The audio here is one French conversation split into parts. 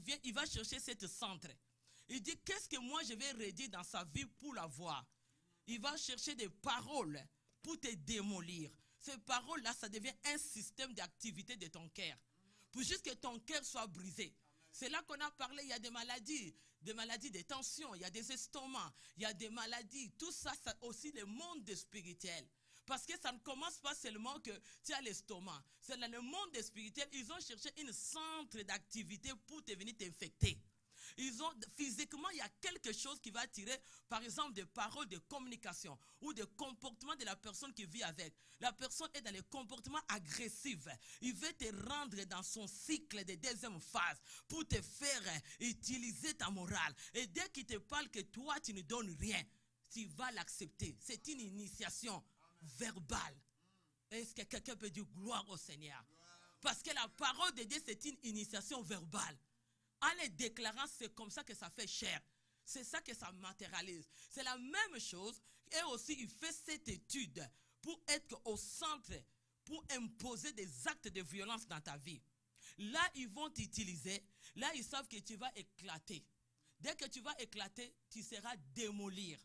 vient, il va chercher cette centre. Il dit, qu'est-ce que moi je vais redire dans sa vie pour l'avoir? Il va chercher des paroles pour te démolir. Ces paroles-là, ça devient un système d'activité de ton cœur. Pour juste que ton cœur soit brisé. C'est là qu'on a parlé, il y a des maladies de tension, il y a des estomacs, il y a des maladies. Tout ça, c'est aussi le monde spirituel. Parce que ça ne commence pas seulement que tu as l'estomac. C'est dans le monde spirituel, ils ont cherché une centre d'activité pour te venir t'infecter. Physiquement, il y a quelque chose qui va attirer, par exemple, des paroles de communication ou des comportements de la personne qui vit avec. La personne est dans les comportements agressifs. Il veut te rendre dans son cycle de deuxième phase pour te faire utiliser ta morale. Et dès qu'il te parle que toi, tu ne donnes rien, tu vas l'accepter. C'est une initiation verbale. Est-ce que quelqu'un peut dire gloire au Seigneur? Parce que la parole de Dieu, c'est une initiation verbale. En les déclarant, c'est comme ça que ça fait chair. C'est ça que ça matérialise. C'est la même chose. Et aussi, il fait cette étude pour être au centre, pour imposer des actes de violence dans ta vie. Là, ils vont t'utiliser. Là, ils savent que tu vas éclater. Dès que tu vas éclater, tu seras démolir.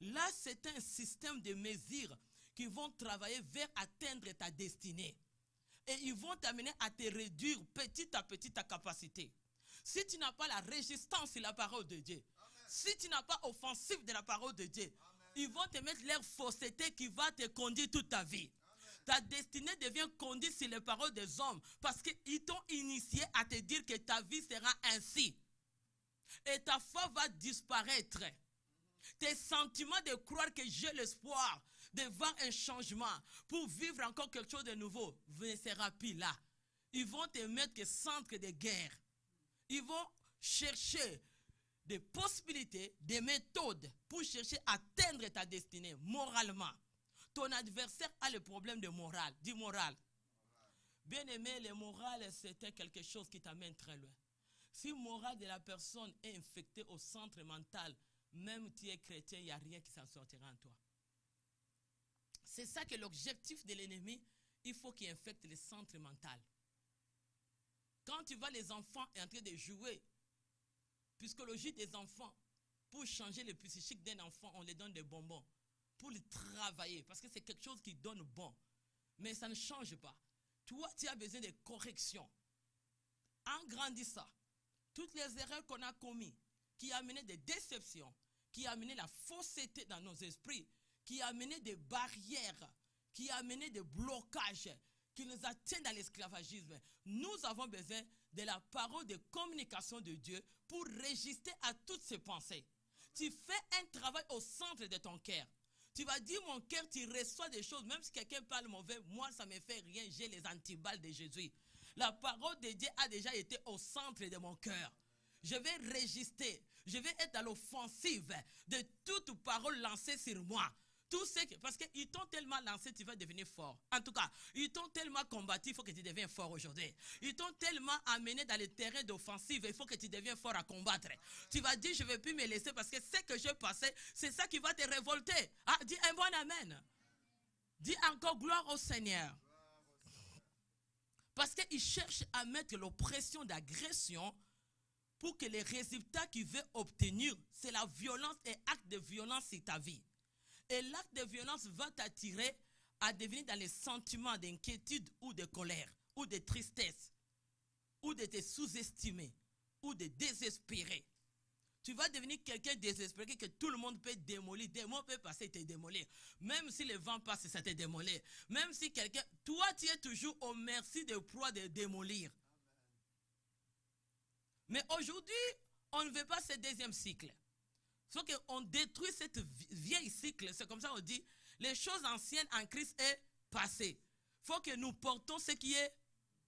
Là, c'est un système de mesures qui vont travailler vers atteindre ta destinée. Et ils vont t'amener à te réduire petit à petit ta capacité. Si tu n'as pas la résistance de la parole de Dieu, amen. Si tu n'as pas offensive de la parole de Dieu, amen. Ils vont te mettre leur fausseté qui va te conduire toute ta vie. Amen. Ta destinée devient conduite sur les paroles des hommes parce qu'ils t'ont initié à te dire que ta vie sera ainsi. Et ta foi va disparaître. Tes sentiments de croire que j'ai l'espoir de voir un changement pour vivre encore quelque chose de nouveau ne sera plus là. Ils vont te mettre que centre de guerre. Ils vont chercher des possibilités, des méthodes pour chercher à atteindre ta destinée moralement. Ton adversaire a le problème de morale. Dis morale. Bien aimé, le moral, c'était quelque chose qui t'amène très loin. Si le moral de la personne est infecté au centre mental, même tu es chrétien, il n'y a rien qui s'en sortira en toi. C'est ça que l'objectif de l'ennemi, il faut qu'il infecte le centre mental. Quand tu vois les enfants en train de jouer, psychologie des enfants, pour changer le psychique d'un enfant, on les donne des bonbons. Pour le travailler, parce que c'est quelque chose qui donne bon. Mais ça ne change pas. Toi, tu as besoin de correction. En grandissant, toutes les erreurs qu'on a commises, qui a amené des déceptions, qui a amené la fausseté dans nos esprits, qui a amené des barrières, qui a amené des blocages, qui nous atteignent dans l'esclavagisme. Nous avons besoin de la parole de communication de Dieu pour résister à toutes ces pensées. Tu fais un travail au centre de ton cœur. Tu vas dire, mon cœur, tu reçois des choses. Même si quelqu'un parle mauvais, moi, ça ne me fait rien. J'ai les antiballes de Jésus. La parole de Dieu a déjà été au centre de mon cœur. Je vais résister. Je vais être à l'offensive de toute parole lancée sur moi. Tout ce que, parce qu'ils t'ont tellement lancé, tu vas devenir fort. En tout cas, ils t'ont tellement combattu, il faut que tu deviennes fort aujourd'hui. Ils t'ont tellement amené dans les terrains d'offensive, il faut que tu deviennes fort à combattre. Tu vas dire, je ne vais plus me laisser parce que ce que j'ai passé, c'est ça qui va te révolter. Ah, dis un bon amen. Dis encore gloire au Seigneur. Parce qu'ils cherchent à mettre l'oppression d'agression pour que les résultats qu'ils veulent obtenir, c'est la violence et acte de violence sur ta vie. Et l'acte de violence va t'attirer à devenir dans les sentiments d'inquiétude ou de colère, ou de tristesse, ou de te sous-estimer, ou de désespérer. Tu vas devenir quelqu'un désespéré que tout le monde peut démolir. Des mots peuvent passer et te démolir. Même si le vent passe, ça te démolit. Même si quelqu'un... Toi, tu es toujours au merci de proie de démolir. Mais aujourd'hui, on ne veut pas ce deuxième cycle. Il faut qu'on détruise cette vieille cycle. C'est comme ça qu'on dit, les choses anciennes en Christ est passé. Il faut que nous portons ce qui est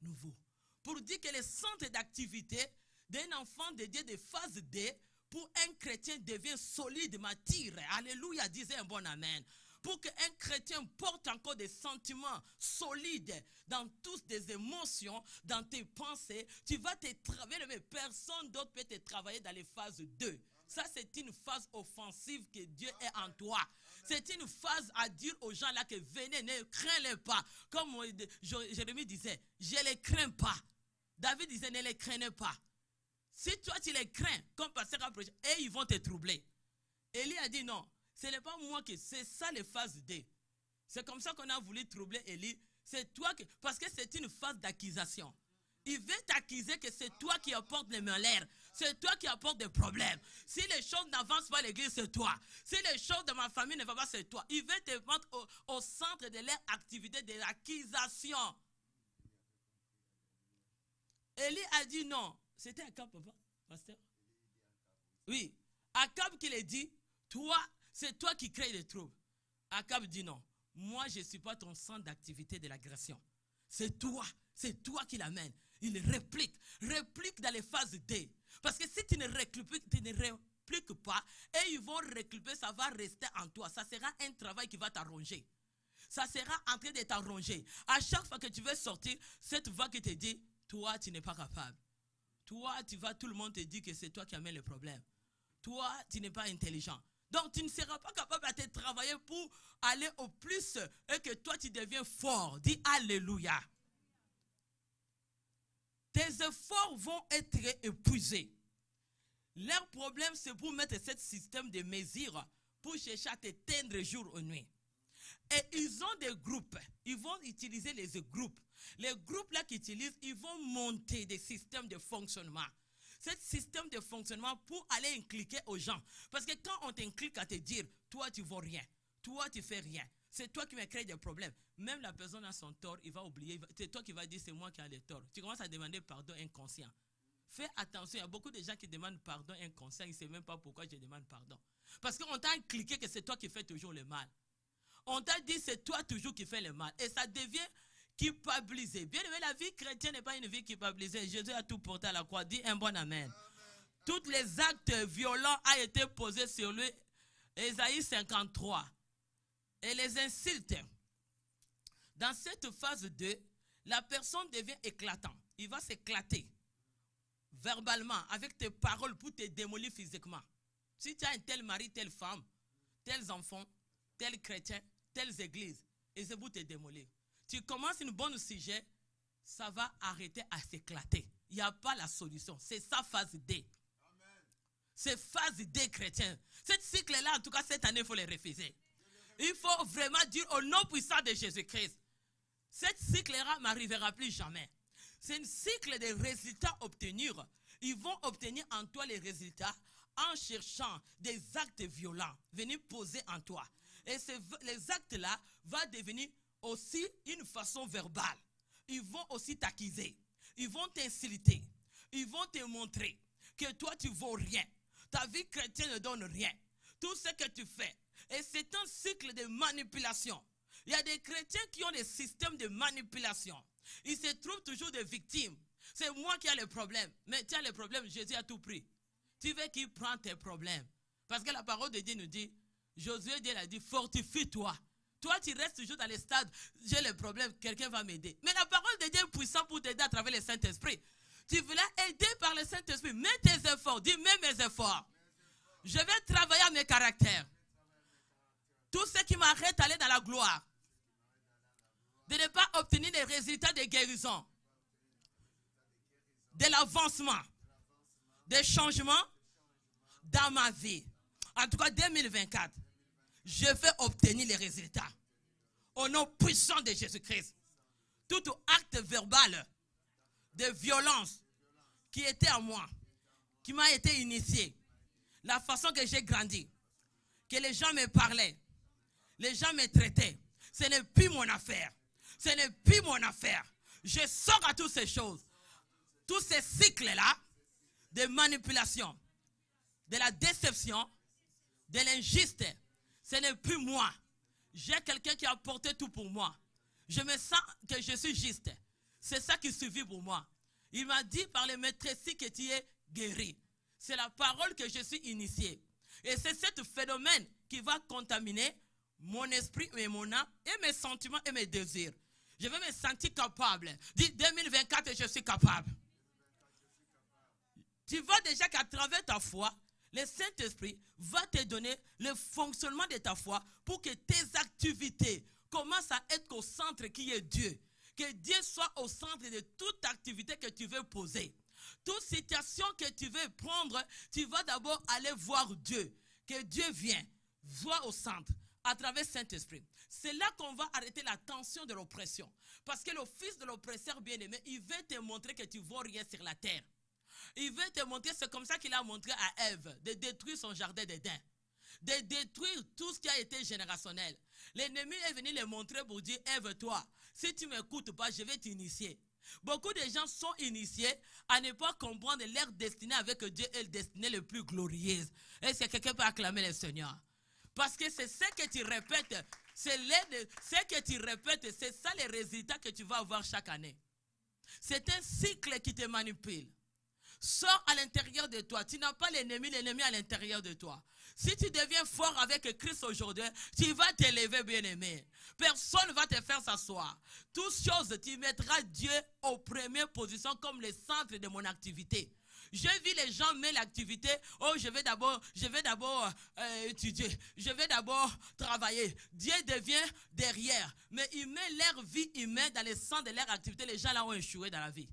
nouveau. Pour dire que le centre d'activité d'un enfant de Dieu de phase D, pour un chrétien devient solide, mature. Alléluia, disait un bon amen. Pour qu'un chrétien porte encore des sentiments solides dans toutes des émotions, dans tes pensées, tu vas te travailler, mais personne d'autre peut te travailler dans les phases 2. Ça, c'est une phase offensive que Dieu est en toi. C'est une phase à dire aux gens là que venez, ne craignez pas. Comme Jérémie disait, je ne les crains pas. David disait, ne les craignez pas. Si toi tu les crains, comme pasteur a prêché, et ils vont te troubler. Élie a dit non, ce n'est pas moi qui, c'est ça les phases D. C'est comme ça qu'on a voulu troubler Élie. C'est toi qui, parce que c'est une phase d'accusation. Il veut t'accuser que c'est toi qui apportes les malheurs. C'est toi qui apportes des problèmes. Si les choses n'avancent pas à l'église, c'est toi. Si les choses de ma famille ne vont pas, c'est toi. Il veut te mettre au centre de leur activité de l'accusation. Élie a dit non. C'était Akab, papa, pasteur? Oui. Akab qui l'a dit, toi, c'est toi qui crée les troubles. Akab dit non. Moi, je ne suis pas ton centre d'activité de l'agression. C'est toi qui l'amène. Il réplique dans les phases D. Parce que si tu ne répliques pas, et ils vont récupérer, ça va rester en toi. Ça sera un travail qui va t'arranger. Ça sera en train de t'arranger. À chaque fois que tu veux sortir, cette voix qui te dit, toi, tu n'es pas capable. Toi, tout le monde te dit que c'est toi qui amène le problème. Toi, tu n'es pas intelligent. Donc, tu ne seras pas capable de travailler pour aller au plus et que toi, tu deviens fort. Dis Alléluia. Tes efforts vont être épuisés. Leur problème, c'est pour mettre ce système de mesures pour chercher à t'éteindre jour ou nuit. Et ils ont des groupes. Ils vont utiliser les groupes. Les groupes là qu'ils utilisent, ils vont monter des systèmes de fonctionnement. Ce système de fonctionnement pour aller impliquer aux gens. Parce que quand on t'implique à te dire, toi tu ne vaux rien, toi tu ne fais rien, c'est toi qui me crée des problèmes. Même la personne a son tort, il va oublier. C'est toi qui vas dire, c'est moi qui ai le tort. Tu commences à demander pardon inconscient. Fais attention, il y a beaucoup de gens qui demandent pardon inconscient, ils ne savent même pas pourquoi je demande pardon. Parce qu'on t'a impliqué que c'est toi qui fais toujours le mal. On t'a dit, c'est toi toujours qui fais le mal. Et ça devient culpabilisé. Bien aimé, la vie chrétienne n'est pas une vie culpabilisée. Jésus a tout porté à la croix. Dis un bon amen. Tous les actes violents ont été posés sur lui. Ésaïe 53. Et les insultes. Dans cette phase 2, la personne devient éclatante. Il va s'éclater verbalement avec tes paroles pour te démolir physiquement. Si tu as un tel mari, telle femme, tels enfants, tel chrétien, telles églises, et c'est pour te démolir. Tu commences une bonne sujet, ça va arrêter à s'éclater. Il n'y a pas la solution. C'est ça phase D. C'est phase D chrétien. Cette cycle-là, en tout cas, cette année, il faut les refuser. Il faut vraiment dire au nom puissant de Jésus-Christ. Cette cycle-là n'arrivera plus jamais. C'est un cycle de résultats obtenus. Ils vont obtenir en toi les résultats en cherchant des actes violents. Venir poser en toi. Et les actes-là vont devenir aussi une façon verbale. Ils vont aussi t'accuser. Ils vont t'insulter. Ils vont te montrer que toi, tu ne vaux rien. Ta vie chrétienne ne donne rien. Tout ce que tu fais. Et c'est un cycle de manipulation. Il y a des chrétiens qui ont des systèmes de manipulation. Ils se trouvent toujours des victimes. C'est moi qui ai le problème. Mais tu as le problème, Jésus a tout pris. Tu veux qu'il prenne tes problèmes. Parce que la parole de Dieu nous dit, Josué, Dieu l'a dit, fortifie-toi. Toi, tu restes toujours dans les stades, j'ai le problème, quelqu'un va m'aider. Mais la parole de Dieu est puissante pour t'aider à travers le Saint-Esprit. Tu veux aider par le Saint-Esprit. Mets tes efforts. Dis, mets mes efforts. Je vais travailler à mes caractères. Tout ce qui m'arrête d'aller dans la gloire. De ne pas obtenir les résultats de guérison. De l'avancement. Des changements dans ma vie. En tout cas, 2024. Je vais obtenir les résultats. Au nom puissant de Jésus-Christ. Tout acte verbal de violence qui était en moi, qui m'a été initié, la façon que j'ai grandi, que les gens me parlaient, les gens me traitaient, ce n'est plus mon affaire. Ce n'est plus mon affaire. Je sors à toutes ces choses. Tous ces cycles-là de manipulation, de la déception, de l'injuste, ce n'est plus moi. J'ai quelqu'un qui a apporté tout pour moi. Je me sens que je suis juste. C'est ça qui suffit pour moi. Il m'a dit par les maîtresses que tu es guéri. C'est la parole que je suis initié. Et c'est ce phénomène qui va contaminer mon esprit et mon âme et mes sentiments et mes désirs. Je vais me sentir capable. Dis 2024, je suis capable. Tu vois déjà qu'à travers ta foi, le Saint-Esprit va te donner le fonctionnement de ta foi pour que tes activités commencent à être au centre qui est Dieu. Que Dieu soit au centre de toute activité que tu veux poser. Toute situation que tu veux prendre, tu vas d'abord aller voir Dieu. Que Dieu vienne, voit au centre, à travers Saint-Esprit. C'est là qu'on va arrêter la tension de l'oppression. Parce que le fils de l'oppresseur bien-aimé, il veut te montrer que tu ne vaux rien sur la terre. Il veut te montrer, c'est comme ça qu'il a montré à Ève, de détruire son jardin d'Éden. De détruire tout ce qui a été générationnel. L'ennemi est venu le montrer pour dire, Ève, toi, si tu ne m'écoutes pas, je vais t'initier. Beaucoup de gens sont initiés à ne pas comprendre leur destinée avec Dieu est le destinée le plus glorieuse. Est-ce que quelqu'un peut acclamer le Seigneur? Parce que c'est ce que tu répètes, c'est ce que tu répètes, c'est ça les résultats que tu vas avoir chaque année. C'est un cycle qui te manipule. Sors à l'intérieur de toi. Tu n'as pas l'ennemi à l'intérieur de toi. Si tu deviens fort avec Christ aujourd'hui, tu vas t'élever, bien-aimé. Personne ne va te faire s'asseoir. Toutes choses, tu mettras Dieu aux premières positions comme le centre de mon activité. J'ai vu les gens mettre l'activité, oh je vais d'abord étudier, je vais d'abord travailler. Dieu devient derrière, mais il met leur vie, il met dans le centre de leur activité, les gens là ont échoué dans la vie.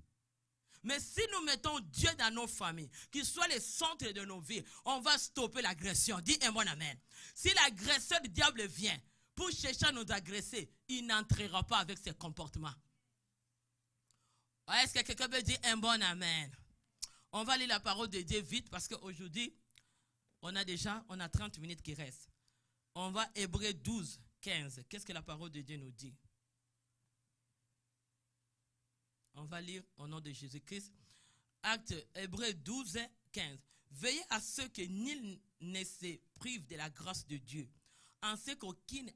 Mais si nous mettons Dieu dans nos familles, qu'il soit le centre de nos vies, on va stopper l'agression. Dis un bon amen. Si l'agresseur du diable vient pour chercher à nous agresser, il n'entrera pas avec ses comportements. Est-ce que quelqu'un peut dire un bon amen? On va lire la parole de Dieu vite parce qu'aujourd'hui, on a 30 minutes qui restent. On va Hébreux 12, 15. Qu'est-ce que la parole de Dieu nous dit? On va lire au nom de Jésus-Christ. Acte Hébreux 12, 15. Veillez à ce que nul ne se prive de la grâce de Dieu, en ce qu'aucune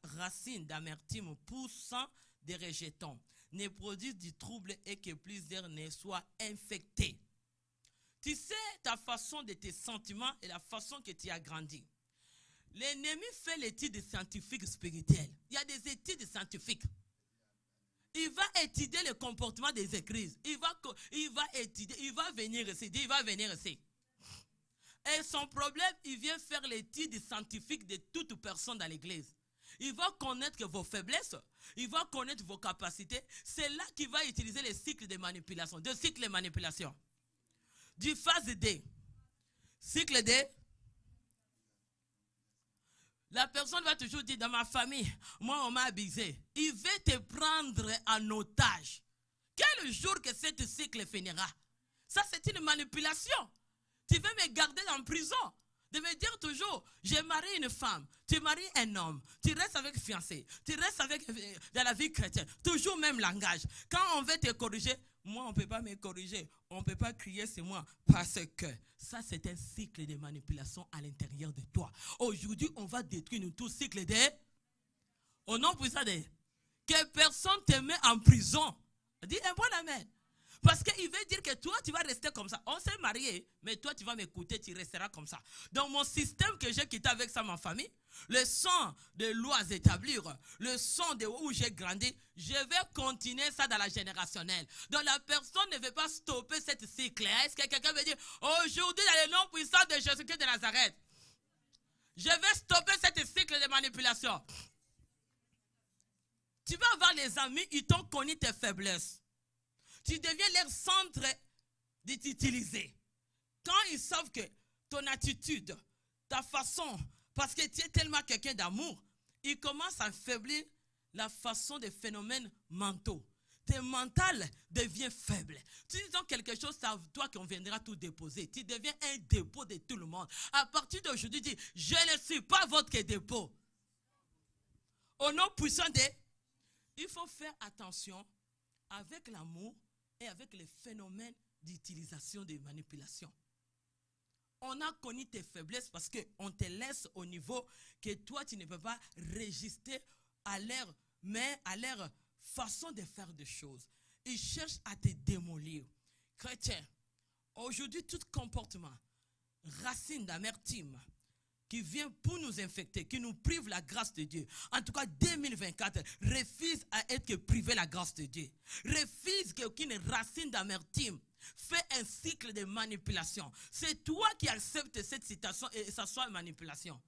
racine d'amertume poussant des rejetons ne produise du trouble et que plusieurs ne soient infectés. Tu sais ta façon de tes sentiments et la façon que tu as grandi. L'ennemi fait l'étude scientifique spirituelle. Il y a des études scientifiques. Il va étudier le comportement des églises. Il va étudier, il va venir ici. Il va venir ici. Et son problème, il vient faire l'étude scientifique de toute personne dans l'église. Il va connaître vos faiblesses. Il va connaître vos capacités. C'est là qu'il va utiliser les cycles de manipulation. Deux cycles de manipulation. Du phase D. Cycle D. La personne va toujours dire, dans ma famille, moi on m'a abusé. Il veut te prendre en otage. Quel jour que ce cycle finira? Ça c'est une manipulation. Tu veux me garder en prison. De me dire toujours, j'ai marié une femme, tu maries un homme, tu restes avec fiancé, tu restes avec dans la vie chrétienne, toujours même langage. Quand on veut te corriger, moi on ne peut pas me corriger, on ne peut pas crier sur moi parce que ça c'est un cycle de manipulation à l'intérieur de toi. Aujourd'hui on va détruire tout cycle de, au nom puissant de, que personne te met en prison. Dis un bon amen. Parce qu'il veut dire que toi, tu vas rester comme ça. On s'est marié, mais toi, tu vas m'écouter, tu resteras comme ça. Dans mon système que j'ai quitté avec ça, ma famille, le son de lois établir, le son de où j'ai grandi, je vais continuer ça dans la générationnelle. Donc la personne ne veut pas stopper cette cycle. Est-ce que quelqu'un veut dire, aujourd'hui, dans le nom puissant de Jésus-Christ de Nazareth, je vais stopper cette cycle de manipulation. Tu vas avoir les amis, ils t'ont connu tes faiblesses. Tu deviens leur centre d'utiliser. Quand ils savent que ton attitude, ta façon, parce que tu es tellement quelqu'un d'amour, ils commencent à affaiblir la façon des phénomènes mentaux. Tes mental devient faible. Tu dis donc quelque chose, c'est à toi qu'on viendra tout déposer. Tu deviens un dépôt de tout le monde. À partir d'aujourd'hui, dis, je ne suis pas votre dépôt. Au nom puissant de, il faut faire attention avec l'amour et avec les phénomènes d'utilisation des manipulations. On a connu tes faiblesses parce qu'on te laisse au niveau que toi, tu ne peux pas résister à leur façon de faire des choses. Ils cherchent à te démolir. Chrétien, aujourd'hui, tout comportement, racine d'amertume, qui vient pour nous infecter, qui nous prive la grâce de Dieu. En tout cas, 2024, refuse à être privé la grâce de Dieu. Refuse qu'aucune racine d'amertume fait un cycle de manipulation. C'est toi qui acceptes cette situation et ça soit une manipulation.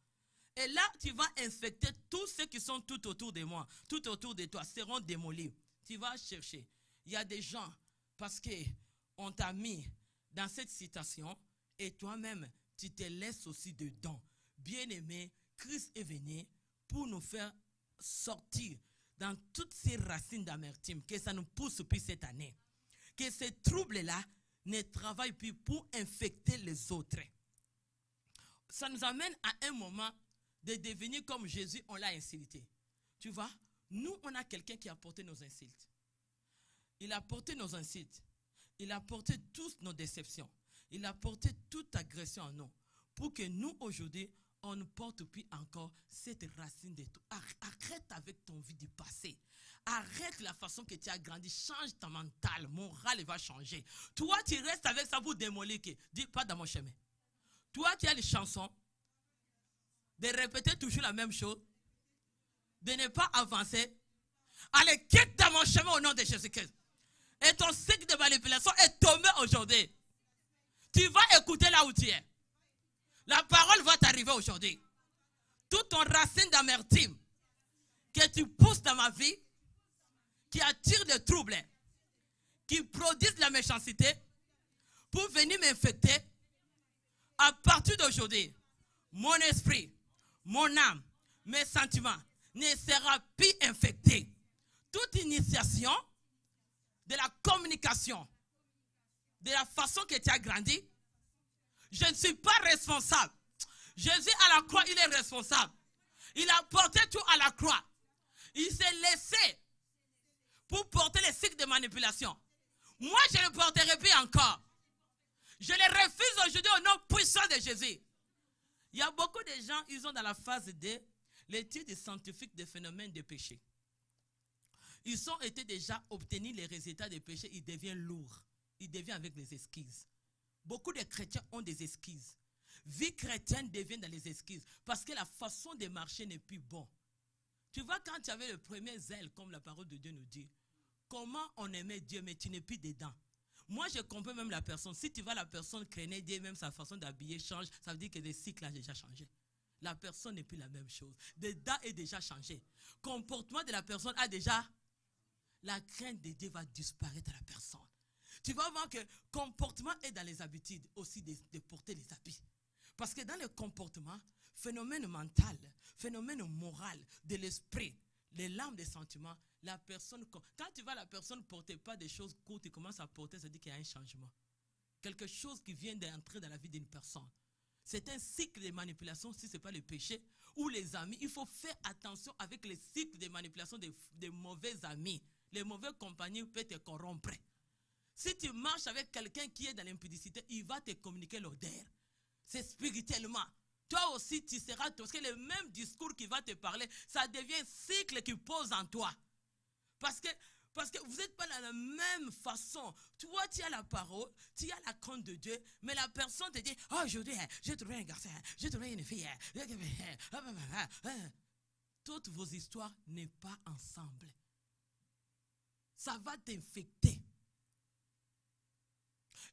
Et là, tu vas infecter tous ceux qui sont tout autour de moi, tout autour de toi, seront démolis. Tu vas chercher. Il y a des gens, parce qu'on on t'a mis dans cette situation et toi-même, tu te laisses aussi dedans. Bien-aimé, Christ est venu pour nous faire sortir dans toutes ces racines d'amertume, que ça nous pousse depuis cette année. Que ces troubles-là ne travaillent plus pour infecter les autres. Ça nous amène à un moment de devenir comme Jésus, on l'a insulté. Tu vois, nous, on a quelqu'un qui a porté nos insultes. Il a porté nos insultes. Il a porté toutes nos déceptions. Il a porté toute agression en nous. Pour que nous, aujourd'hui, on ne porte plus encore cette racine de tout. Arrête avec ton vie du passé. Arrête la façon que tu as grandi. Change ta mental. Morale va changer. Toi, tu restes avec ça pour démolir. Dis pas dans mon chemin. Toi qui as les chansons, de répéter toujours la même chose, de ne pas avancer, allez, quitte dans mon chemin au nom de Jésus-Christ. Et ton cycle de manipulation est tombé aujourd'hui. Tu vas écouter là où tu es. La parole va t'arriver aujourd'hui. Toute ton racine d'amertume que tu pousses dans ma vie, qui attire des troubles, qui produisent de la méchanceté, pour venir m'infecter, à partir d'aujourd'hui, mon esprit, mon âme, mes sentiments ne sera plus infecté. Toute initiation de la communication, de la façon que tu as grandi, je ne suis pas responsable. Jésus à la croix, il est responsable. Il a porté tout à la croix. Il s'est laissé pour porter les cycles de manipulation. Moi, je ne le porterai plus encore. Je les refuse aujourd'hui au nom puissant de Jésus. Il y a beaucoup de gens, ils ont dans la phase de l'étude scientifique des phénomènes de péché. Ils ont été déjà obtenus les résultats des péchés, ils deviennent lourds. Ils deviennent avec les excuses. Beaucoup de chrétiens ont des excuses. Vie chrétienne devient dans les excuses parce que la façon de marcher n'est plus bon. Tu vois, quand tu avais le premier zèle, comme la parole de Dieu nous dit, comment on aimait Dieu, mais tu n'es plus dedans. Moi, je comprends même la personne. Si tu vois la personne craigner Dieu, même sa façon d'habiller change, ça veut dire que le cycle a déjà changé. La personne n'est plus la même chose. Dedans est déjà changé. Le comportement de la personne a déjà... La crainte de Dieu va disparaître à la personne. Tu vas voir que le comportement est dans les habitudes aussi de porter les habits. Parce que dans le comportement, phénomène mental, phénomène moral de l'esprit, les larmes des sentiments, la personne, quand tu vois la personne ne porter pas des choses courtes, tu commences à porter, ça dit qu'il y a un changement. Quelque chose qui vient d'entrer dans la vie d'une personne. C'est un cycle de manipulation, si ce n'est pas le péché, ou les amis. Il faut faire attention avec les cycles de manipulation des mauvais amis. Les mauvais compagnons peuvent te corrompre. Si tu marches avec quelqu'un qui est dans l'impudicité, il va te communiquer l'odeur. C'est spirituellement. Toi aussi, tu seras... Parce que le même discours qui va te parler, ça devient un cycle qui pose en toi. Parce que vous n'êtes pas dans la même façon. Toi, tu as la parole, tu as la crainte de Dieu, mais la personne te dit, oh, aujourd'hui, j'ai trouvé un garçon, j'ai trouvé une fille. Toutes vos histoires n'est pas ensemble. Ça va t'infecter.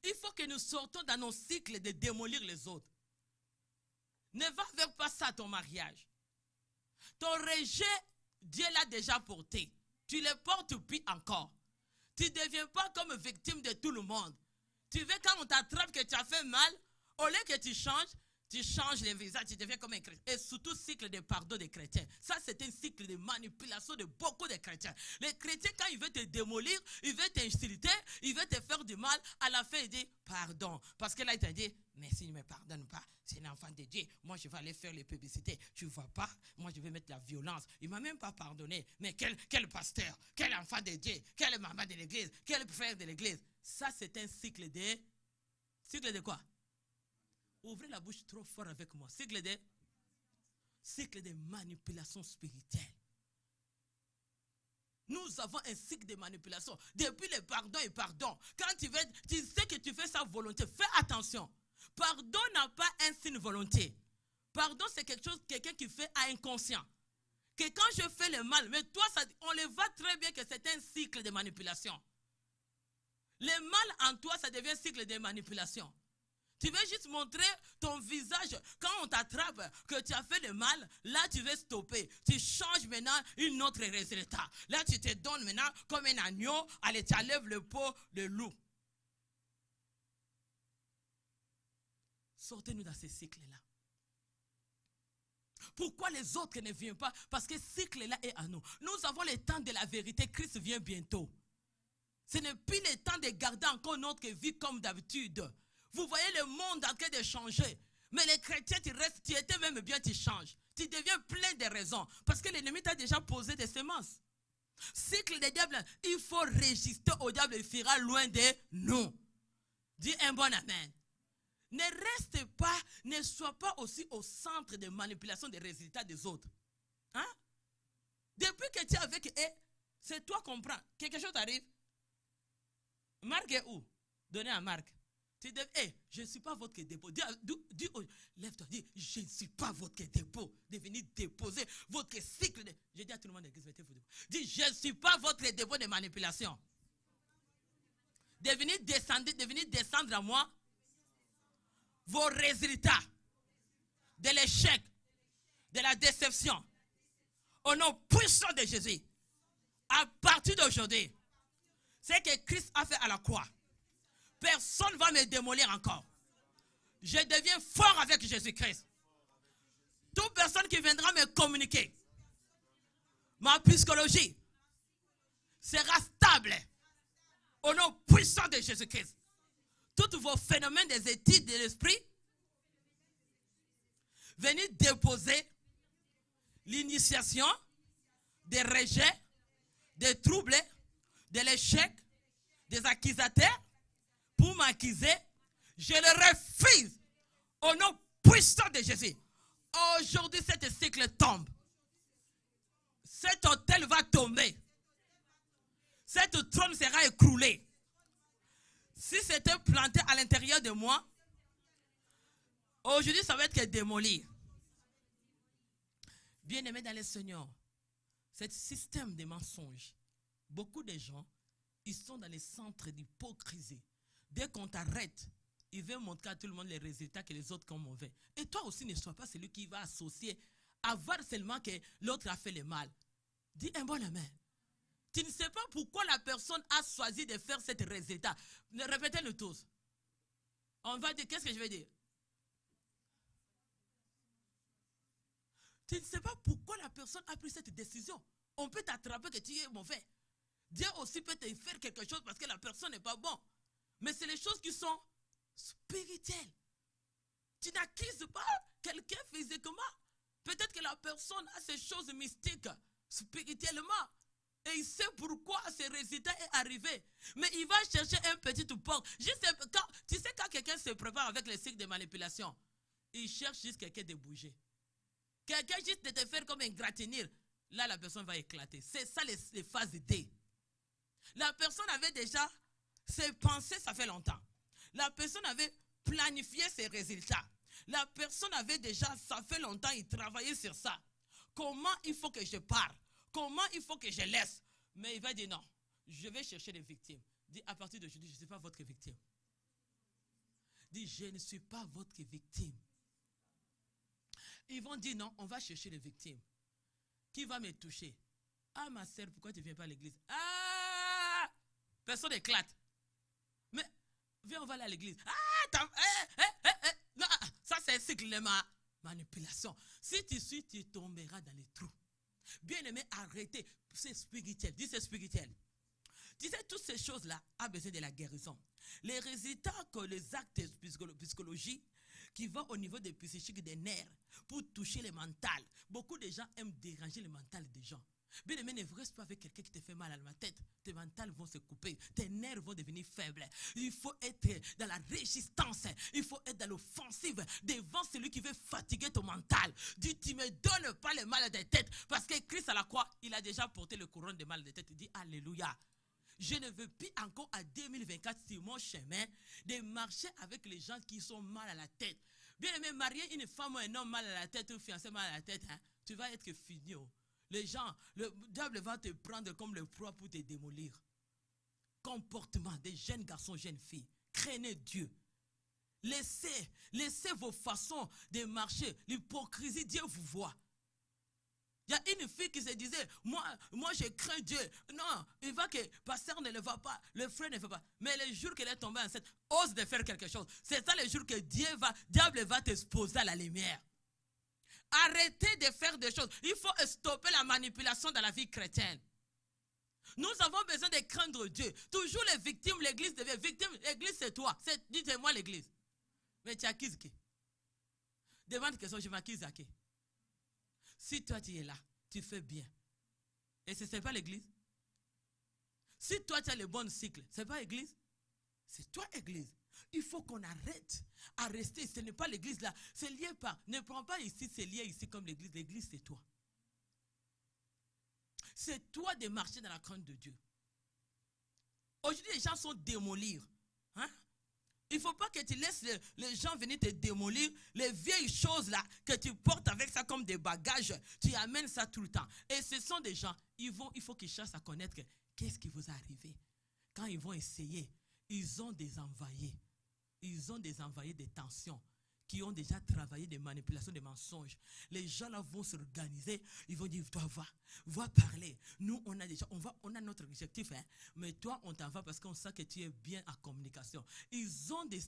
Il faut que nous sortons dans nos cycles de démolir les autres. Ne va vers pas ça à ton mariage. Ton rejet, Dieu l'a déjà porté. Tu ne le portes plus encore. Tu ne deviens pas comme victime de tout le monde. Tu veux quand on t'attrape que tu as fait mal, au lieu que tu changes le visage, tu deviens comme un chrétien. Et surtout, cycle de pardon des chrétiens. Ça, c'est un cycle de manipulation de beaucoup de chrétiens. Les chrétiens, quand ils veulent te démolir, ils veulent t'insulter, ils veulent te faire du mal, à la fin, ils disent pardon. Parce que là, il t'a dit, mais s'il ne me pardonne pas, c'est un enfant de Dieu. Moi, je vais aller faire les publicités. Tu ne vois pas? Moi, je vais mettre la violence. Il ne m'a même pas pardonné. Mais quel pasteur, quel enfant de Dieu, quelle maman de l'église, quel frère de l'église. Ça, c'est un cycle de... Cycle de quoi? Ouvrez la bouche trop fort avec moi. Cycle de manipulation spirituelle. Nous avons un cycle de manipulation. Depuis le pardon et pardon. Quand tu sais que tu fais sa volonté, fais attention. Pardon n'a pas un signe volonté. Pardon, c'est quelqu'un qui fait à inconscient. Que quand je fais le mal, mais toi, on le voit très bien que c'est un cycle de manipulation. Le mal en toi, ça devient un cycle de manipulation. Tu veux juste montrer ton visage. Quand on t'attrape, que tu as fait le mal, là tu veux stopper. Tu changes maintenant une autre résultat. Là tu te donnes maintenant comme un agneau, allez, tu enlèves le pot de loup. Sortez-nous dans ces cycles-là. Pourquoi les autres ne viennent pas? Parce que ce cycle-là est à nous. Nous avons le temps de la vérité. Christ vient bientôt. Ce n'est plus le temps de garder encore notre vie comme d'habitude. Vous voyez le monde en train de changer. Mais les chrétiens, tu restes, tu étais même bien, tu changes. Tu deviens plein de raisons. Parce que l'ennemi t'a déjà posé des semences. Cycle des diables, il faut résister au diable, il fera loin de nous. Dis un bon amen. Ne reste pas, ne sois pas aussi au centre de manipulation des résultats des autres. Hein? Depuis que tu es avec eux, c'est toi qu'on prend. Quelque chose t'arrive. Marc est où? Donnez à Marc. Tu dis, je ne suis pas votre dépôt. Lève-toi, dis, je ne suis pas votre dépôt. De venir déposer votre cycle. Je dis à tout le monde, dis, je ne suis pas votre dépôt de manipulation. De venir descendre à moi vos résultats de l'échec, de la déception. Au nom puissant de Jésus, à partir d'aujourd'hui, c'est que Christ a fait à la croix. Personne ne va me démolir encore. Je deviens fort avec Jésus-Christ. Toute personne qui viendra me communiquer, ma psychologie sera stable au nom puissant de Jésus-Christ. Tous vos phénomènes des études de l'esprit, venez déposer l'initiation des rejets, des troubles, de l'échec, des accusateurs, pour m'accuser, je le refuse au nom puissant de Jésus. Aujourd'hui, cet cycle tombe. Cet hôtel va tomber. Cet trône sera écroulé. Si c'était planté à l'intérieur de moi, aujourd'hui, ça va être démoli. Bien-aimés dans le Seigneur, ce système de mensonges, beaucoup de gens, ils sont dans les centres d'hypocrisie. Dès qu'on t'arrête, il veut montrer à tout le monde les résultats que les autres sont mauvais. Et toi aussi, ne sois pas celui qui va associer à voir seulement que l'autre a fait le mal. Dis un bon amen. Tu ne sais pas pourquoi la personne a choisi de faire ce résultat. Répétez-le tous. On va dire, qu'est-ce que je vais dire? Tu ne sais pas pourquoi la personne a pris cette décision. On peut t'attraper que tu es mauvais. Dieu aussi peut te faire quelque chose parce que la personne n'est pas bonne. Mais c'est les choses qui sont spirituelles. Tu n'accuses pas quelqu'un physiquement. Peut-être que la personne a ces choses mystiques, spirituellement. Et il sait pourquoi ce résultat est arrivé. Mais il va chercher un petit porte. Tu sais quand quelqu'un se prépare avec les cycles de manipulation, il cherche juste quelqu'un de bouger. Quelqu'un juste de te faire comme un gratinir. Là, la personne va éclater. C'est ça les phases D. La personne avait déjà ses pensées, ça fait longtemps. La personne avait planifié ses résultats. La personne avait déjà, ça fait longtemps, il travaillait sur ça. Comment il faut que je pars? Comment il faut que je laisse? Mais il va dire non, je vais chercher des victimes. Dis, à partir d'aujourd'hui, je ne suis pas votre victime. Dis, je ne suis pas votre victime. Ils vont dire non, on va chercher des victimes. Qui va me toucher? Ah, ma sœur, pourquoi tu ne viens pas à l'église? Ah! Personne éclate. Mais, viens, on va aller à l'église. Ah! Non, ça, c'est un cycle de manipulation. Si tu suis, tu tomberas dans les trous. Bien-aimé, arrêtez. C'est spirituel. Dis, c'est spirituel. Tu sais, toutes ces choses-là ont besoin de la guérison. Les résultats que les actes psychologiques qui vont au niveau des psychiques, des nerfs, pour toucher le mental. Beaucoup de gens aiment déranger le mental des gens. Bien-aimé, ne reste pas avec quelqu'un qui te fait mal à la tête. Tes mentales vont se couper. Tes nerfs vont devenir faibles. Il faut être dans la résistance. Il faut être dans l'offensive devant celui qui veut fatiguer ton mental. Dis, tu ne me donnes pas le mal de tête. Parce que Christ à la croix, il a déjà porté le couronne de mal de tête. Il dit, alléluia. Je ne veux plus encore à 2024 sur mon chemin de marcher avec les gens qui sont mal à la tête. Bien aimé, marier une femme ou un homme mal à la tête ou fiancé mal à la tête, hein, tu vas être fini. Les gens, le diable va te prendre comme le proie pour te démolir. Comportement des jeunes garçons, jeunes filles. Craignez Dieu. Laissez vos façons de marcher. L'hypocrisie, Dieu vous voit. Il y a une fille qui se disait, moi je crains Dieu. Non, il va que pasteur ne le va pas, le frère ne le va pas. Mais le jour qu'elle est tombée enceinte, ose de faire quelque chose. C'est ça le jour que diable va t'exposer à la lumière. Arrêtez de faire des choses. Il faut stopper la manipulation dans la vie chrétienne. Nous avons besoin de craindre Dieu. Toujours les victimes, l'église devient victime. L'église c'est toi. Dites-moi l'église. Mais tu acquises qui? Demande question, je m'acquise à qui? Si toi tu es là, tu fais bien. Et ce n'est pas l'église. Si toi tu as le bon cycle, ce n'est pas l'église. C'est toi l'église. Il faut qu'on arrête à rester. Ce n'est pas l'église là. C'est lié par. Ne prends pas ici, c'est lié ici comme l'église. L'église c'est toi. C'est toi de marcher dans la crainte de Dieu. Aujourd'hui les gens sont démolis. Hein? Il ne faut pas que tu laisses les gens venir te démolir. Les vieilles choses là, que tu portes avec ça comme des bagages, tu amènes ça tout le temps. Et ce sont des gens, il faut qu'ils cherchent à connaître qu'est-ce qui vous est arrivé. Quand ils vont essayer, ils ont des envahis. Ils ont des envahis de tensions qui ont déjà travaillé des manipulations, des mensonges. Les gens là vont s'organiser. Ils vont dire, toi va parler. Nous, on a déjà, on a notre objectif. Hein, mais toi, on t'en va parce qu'on sait que tu es bien en communication. Ils ont des...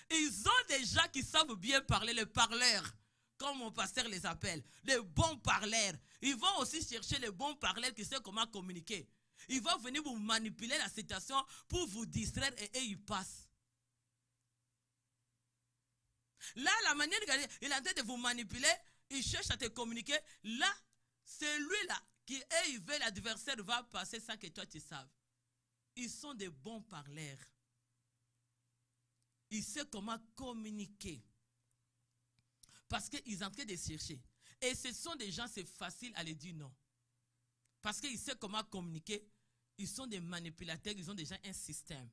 Ils ont des gens qui savent bien parler, les parleurs. Comme mon pasteur les appelle. Les bons parleurs. Ils vont aussi chercher les bons parleurs qui savent comment communiquer. Ils vont venir vous manipuler la situation pour vous distraire et ils passent. Là, la manière il est en train de vous manipuler, il cherche à te communiquer. Là, c'est lui-là qui est élevé, l'adversaire va passer sans que toi tu saches. Ils sont des bons parleurs. Ils savent comment communiquer. Parce qu'ils sont en train de chercher. Et ce sont des gens, c'est facile à les dire non. Parce qu'ils savent comment communiquer. Ils sont des manipulateurs, ils ont déjà un système.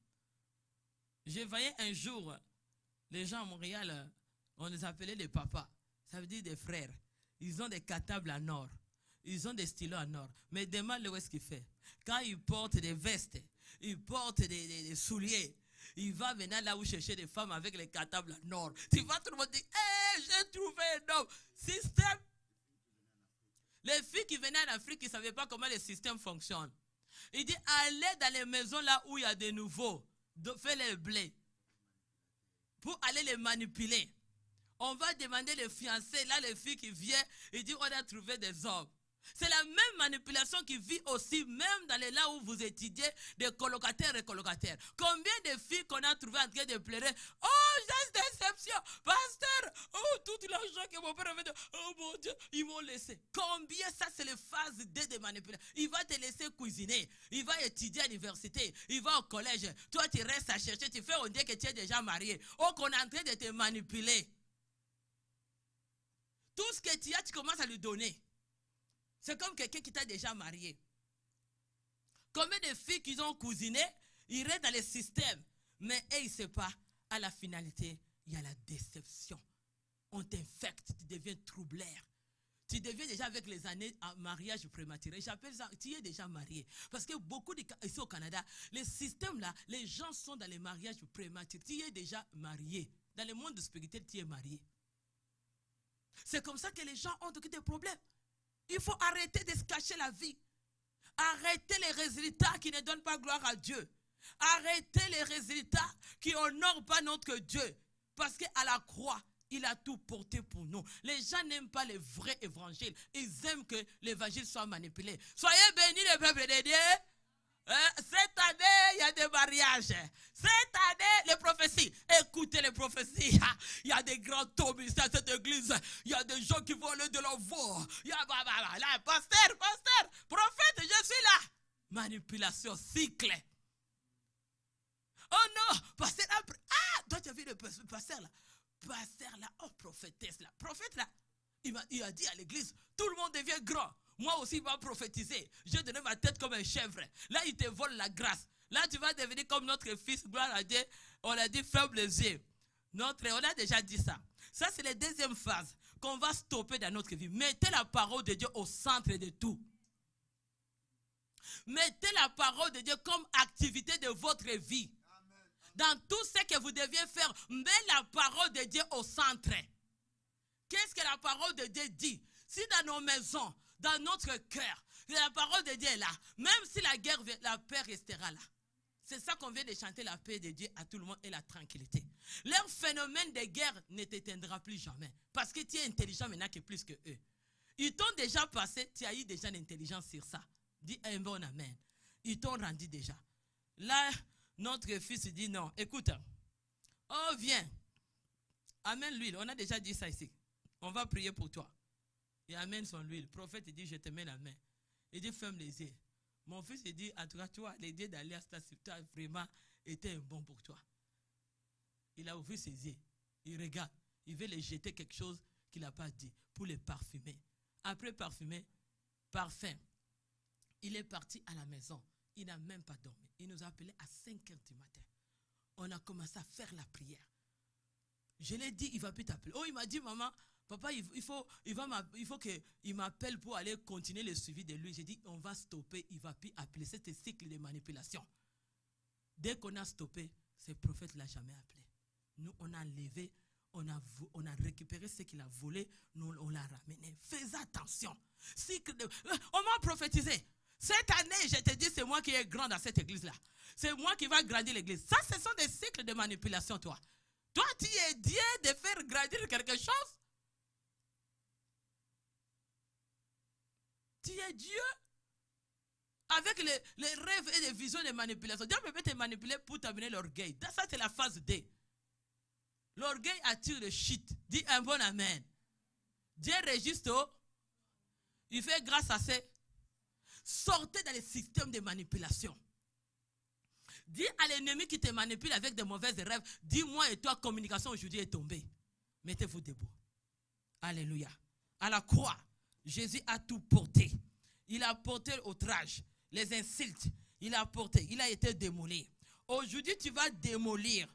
Je voyais un jour, les gens à Montréal, on les appelait des papas. Ça veut dire des frères. Ils ont des cartables en or. Ils ont des stylos en or. Mais demande où est-ce qu'il fait. Quand ils portent des vestes, ils portent des souliers, il va venir là où chercher des femmes avec les cartables en or. Tu vas tout le monde dire, hey, j'ai trouvé un homme. Système. Les filles qui venaient en Afrique, ils ne savaient pas comment le système fonctionne. Il dit, allez dans les maisons là où il y a des nouveaux, faites les blés, pour aller les manipuler. On va demander les fiancés, là les filles qui viennent, il dit, on a trouvé des hommes. C'est la même manipulation qui vit aussi, même dans les là où vous étudiez, des colocataires et colocataires. Combien de filles qu'on a trouvées en train de pleurer? Oh, j'ai une déception. Pasteur, oh, tout l'argent que mon père avait donné. Oh mon Dieu, ils m'ont laissé. Combien ça, c'est les phases de manipulation. Il va te laisser cuisiner. Il va étudier à l'université. Il va au collège. Toi, tu restes à chercher. Tu fais, on dit que tu es déjà marié. Oh, qu'on est en train de te manipuler. Tout ce que tu as, tu commences à lui donner. C'est comme quelqu'un qui t'a déjà marié. Combien de filles qui ont cousiné, ils restent dans le système. Mais ils ne savent pas, à la finalité, il y a la déception. On t'infecte, tu deviens troubleur. Tu deviens déjà avec les années en mariage prématuré. J'appelle ça, tu es déjà marié. Parce que beaucoup ici au Canada, le système là, les gens sont dans les mariages prématurés. Tu es déjà marié. Dans le monde spirituel, tu es marié. C'est comme ça que les gens ont des problèmes. Il faut arrêter de se cacher la vie. Arrêtez les résultats qui ne donnent pas gloire à Dieu. Arrêtez les résultats qui n'honorent pas notre Dieu. Parce qu'à la croix, il a tout porté pour nous. Les gens n'aiment pas le vrai évangile. Ils aiment que l'évangile soit manipulé. Soyez bénis le peuple de Dieu. Cette année, il y a des mariages. Cette année, les prophéties. Écoutez les prophéties. Il y a des grands tombes ici à cette église. Il y a des gens qui vont aller de la voix. Il y a là, pasteur, prophète, je suis là. Manipulation, cycle. Oh non, pasteur, toi tu as vu le pasteur là. Pasteur là, oh prophétesse là. Prophète là, il a dit à l'église, tout le monde devient grand. Moi aussi, il va prophétiser. Je donne ma tête comme un chèvre. Là, il te vole la grâce. Là, tu vas devenir comme notre fils. Gloire à Dieu. On a dit ferme les yeux. On a déjà dit ça. Ça, c'est la deuxième phase qu'on va stopper dans notre vie. Mettez la parole de Dieu au centre de tout. Mettez la parole de Dieu comme activité de votre vie. Dans tout ce que vous deviez faire, mettez la parole de Dieu au centre. Qu'est-ce que la parole de Dieu dit? Si dans nos maisons, dans notre cœur, la parole de Dieu est là, même si la guerre vient, la paix restera là. C'est ça qu'on vient de chanter, la paix de Dieu à tout le monde et la tranquillité. Leur phénomène de guerre ne t'éteindra plus jamais. Parce que tu es intelligent maintenant que plus que eux. Ils t'ont déjà passé, tu as eu déjà l'intelligence sur ça. Dis un bon amen. Ils t'ont rendu déjà. Là, notre fils dit non. Écoute, oh viens, amène l'huile. On a déjà dit ça ici. On va prier pour toi. Il amène son huile. Le prophète dit, je te mets la main. Il dit, ferme les yeux. Mon fils il dit, en tout cas, toi, les dieux d'Alias, tu as vraiment été un bon pour toi. Il a ouvert ses yeux. Il regarde. Il veut les jeter quelque chose qu'il n'a pas dit pour les parfumer. Après parfumer, parfum. Il est parti à la maison. Il n'a même pas dormi. Il nous a appelés à 5 h du matin. On a commencé à faire la prière. Je l'ai dit, il ne va plus t'appeler. Oh, il m'a dit, maman, papa, il faut qu'il m'appelle pour aller continuer le suivi de lui. J'ai dit, on va stopper, il ne va plus appeler. C'est un cycle de manipulation. Dès qu'on a stoppé, ce prophète ne l'a jamais appelé. Nous, on a enlevé, on a récupéré ce qu'il a volé, nous, on l'a ramené. Fais attention. On m'a prophétisé. Cette année, je te dis, c'est moi qui est grand dans cette église-là. C'est moi qui va grandir l'église. Ça, ce sont des cycles de manipulation, toi. Toi, tu es Dieu de faire grandir quelque chose. Tu es Dieu avec les rêves et les visions de manipulation. Dieu peut te manipuler pour t'amener l'orgueil. Ça, c'est la phase D. L'orgueil attire le shit. Dis un bon amen. Dieu registre. Il fait grâce à ces. Sortez dans les systèmes de manipulation. Dis à l'ennemi qui te manipule avec de mauvais rêves, dis-moi et toi, communication aujourd'hui est tombée. Mettez-vous debout. Alléluia. À la croix, Jésus a tout porté. Il a porté l'outrage, les insultes. Il a porté, il a été démoli. Aujourd'hui, tu vas démolir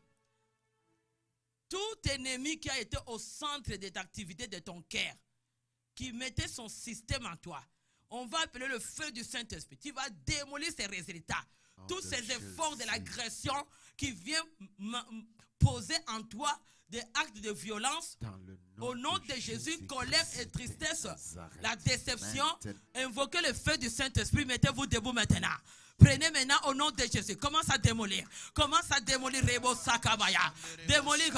tout ennemi qui a été au centre des activités de ton cœur, qui mettait son système en toi. On va appeler le feu du Saint-Esprit. Tu vas démolir ces résultats. Tous ces efforts de l'agression qui viennent poser en toi des actes de violence. Au nom de Jésus, colère et tristesse, la déception, invoquez le feu du Saint-Esprit. Mettez-vous debout maintenant. Prenez maintenant au nom de Jésus. Commence à démolir. Commence à démolir Rebo Sakabaya. Démolir.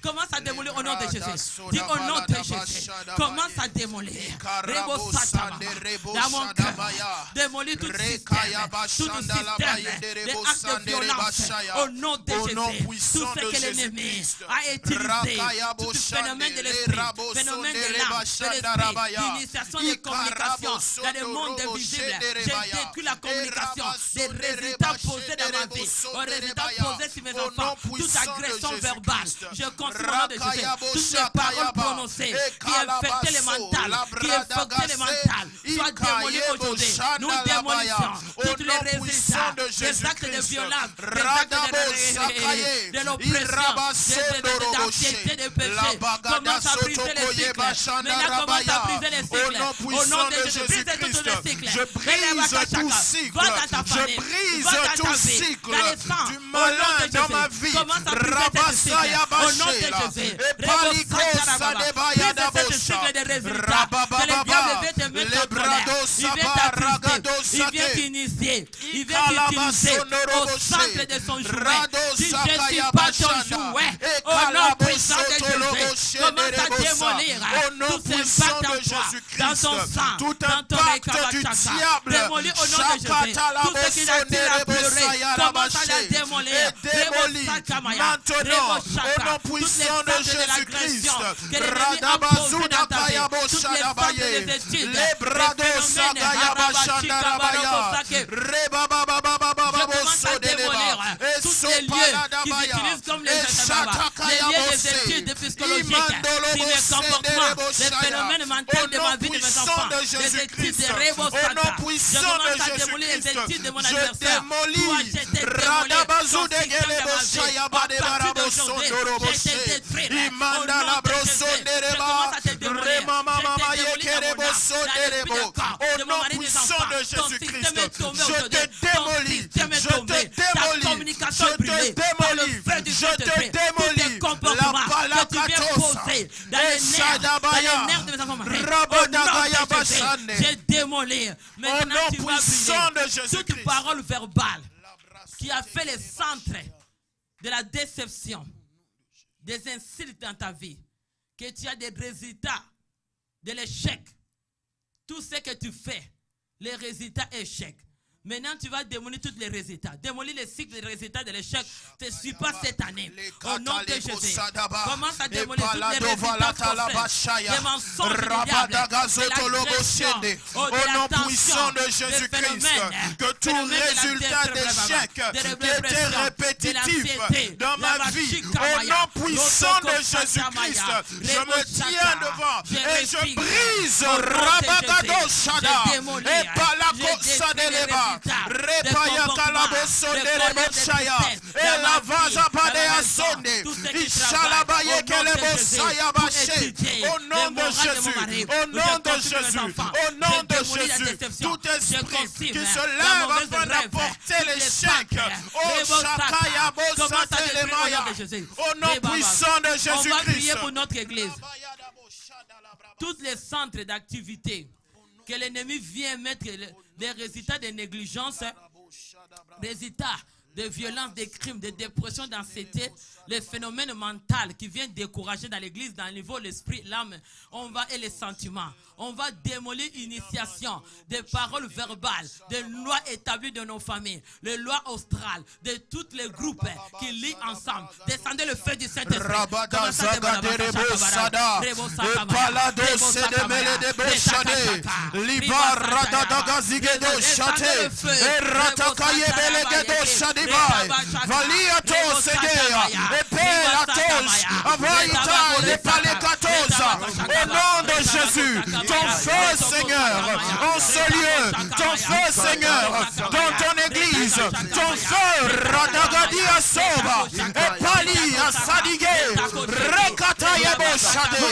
Commence à démolir au nom de Jésus. Dis au nom de Jésus. Commence à démolir. Rebo Sakabaya. Dans mon cœur. Démolir tout système. Tout système. Des actes de violence. Au nom de Jésus. Tout ce que l'ennemi a utilisé. Tout ce phénomène de l'esprit. Phénomène de l'âme. De l'esprit. L'initiation de communication. Dans le monde invisible. J'ai détruit la communication. Des résultats posés dans ma vie, des résultats posés sur mes enfants, toute agression verbale, je confie au nom de Jésus, toutes les paroles prononcées qui infectaient le mental, soient démolies aujourd'hui. Nous démolissons tous les résultats, des actes de violence, des actes de l'oppression, de l'anxiété, de péché. Commence à briser les cycles. Maintenant, commence à briser les cycles. Au nom de Jésus, brise tous les cycles. Je brise tout cycle. Je brise tout cycle du malin dans ma vie. Rabasaya Bashea, Epalikosa Debaya Dabosha, Rabababa, Lebrado Saba Ragado Sake, il vient t'utiliser au centre de son jouet. Si je ne suis pas ton jouet, au nom puissant de Jésus, commence à démolir tout ce pacte en toi, dans ton sang, dans ton récapacitaire. Démolis au nom de Jésus. Tout ce qui a été apuré, commence à la démolir. Maintenant, au nom puissant de Jésus-Christ, Radabazuda Kayabosadabaye, Lebrado Sagayabashandabaya, Rebababababababosodeba, tous les lieux qu'ils utilisent comme les lieux des études psychologiques, les comportements, les phénomènes mentaux de ma vie, de mes enfants, les études de Rebosata. Je commence à démolir les études de mon adversaire. Toi, j'étais démoli. Ton système de ma vie. À partir d'aujourd'hui, j'étais détruit. Au nom de Jésus, je commence à te démolir. Au nom puissant de Jésus-Christ, je te démolis. Je te démolis. Je te démolis. Je te démolis. La palakatosa, nerfs de mes enfants. Au nom de Jésus, j'ai démoli. Maintenant, tu vas briser toute parole verbale qui a fait les centres de la déception, des insultes dans ta vie, que tu as des résultats de l'échec. Tout ce que tu fais, les résultats échecs. Maintenant, tu vas démolir tous les résultats. Démolir les cycles de résultats de l'échec. Ne te suis pas cette année. Au nom de Jésus. Commence à démolir tous les résultats faussés. Les mensonges du diable. Au nom puissant de Jésus-Christ. Que tout résultat d'échec qui était répétitif dans ma vie. Au nom puissant de Jésus-Christ. Je me tiens devant et je brise Rabagado Shada. Et Palako Sadeleba. Repaya Kalaboso de Reboshaya, et la Vaza Padea Sonde, Ishalabaye Kelebosaya Baché, au nom de Jésus, au nom de Jésus, au nom de Jésus, tout esprit qui se lève afin d'apporter l'échec, au Shakaya Bosa Telemaya, au nom puissant de Jésus-Christ. On va prier pour notre église. Tous les centres d'activité que l'ennemi vient mettre des résultats de négligence, résultats de violence, de crimes, de dépression, d'anxiété, les phénomènes mentaux qui viennent décourager dans l'église, dans le niveau de l'esprit, l'âme, et les sentiments. On va démolir l'initiation des paroles verbales, des lois établies de nos familles, les lois australes, de tous les groupes qui lient ensemble. Descendez le feu du Saint-Esprit. Au nom de Jésus, ton feu, Seigneur, en ce lieu, ton feu, Seigneur, dans ton église, ton feu, Radagadia Soba, et Pali à Sadigé, Rekataye Boshade,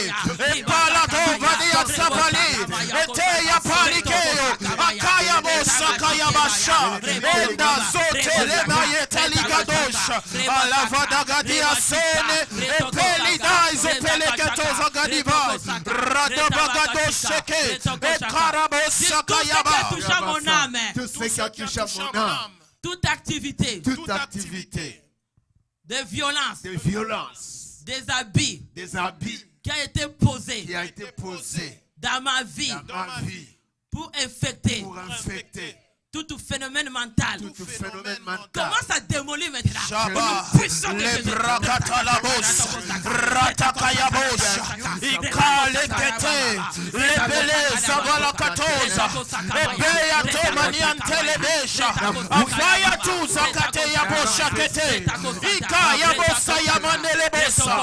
et Palado Vadia Sapali, et Teya Palikeo, Akaya Bosakaya Basha, Enda Zote Lemayeta Ligadosh, Alavadagadia Sone, et Pelida Isopeleketos Agadivai, Radabagadosh Sheke, et Karabosakayaba. Tout ce qui a touché mon âme. Toute activité de violence, des habits qui a été posé dans ma vie pour infecter tout phénomène mental. Commence à démolir maintenant. Shaba, le brakatalabos, ratakayabos, ikalekete, lebele zabalakatoza, ebeya temaniantelebesha, afaya tu zakate yabosha kete, ikayabosa yamanelebosa,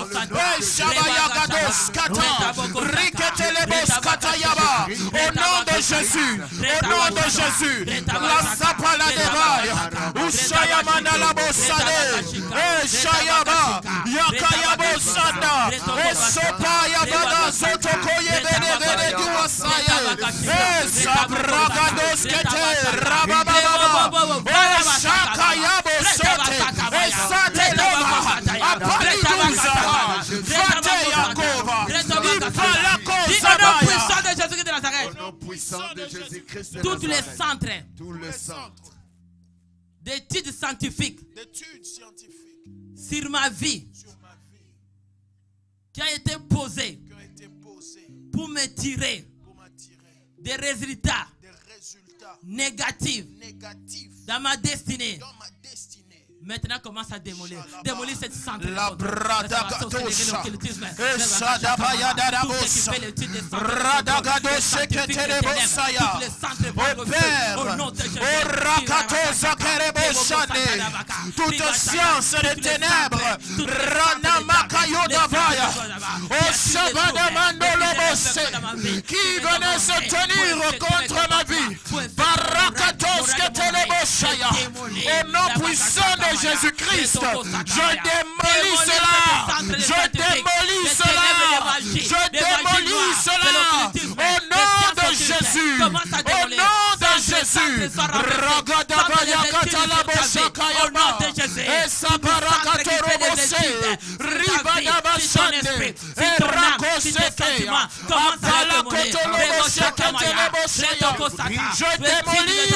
shaba yagados kata, riketelebos katayaba, au nom de Jésus, au nom de Jésus. La sapala de baia, Ushaya mandala bosade, Shayaba, Yakayabo Sada, Sopa Yabada, Sotokoye Bede Duasaya, Sabragados Kete, Rababa, Shakayabo Sote, Satelema, Apaliduza, Fate Yakova, Ipalako Sabaya. Au nom puissant de Jésus-Christ, tous les centres d'études scientifiques sur ma vie qui a été posé pour me tirer des résultats négatifs dans ma destinée. Maintenant, commence à démolir. Démolir cette centre. La brada gadosha. Esadabaya darabos. Radagadoshe keterebosaya. Au Père. Au rakatosa kerebosane. Toute science des ténèbres. Ranamakayo davaya. Au Shabadamandolobose. Qui venait se tenir contre ma vie. Barakatos keterebosaya. Au nom puissant de Jésus-Christ, je démolis cela, je démolis cela, je démolis cela, au nom de Jésus, au nom de Jésus. Ragadabaya katalabo shakayaba, esabarakatoro bose, ribadaba si ton esprit, si ton âme, si tes sentiments commencent à démolir, je démolis.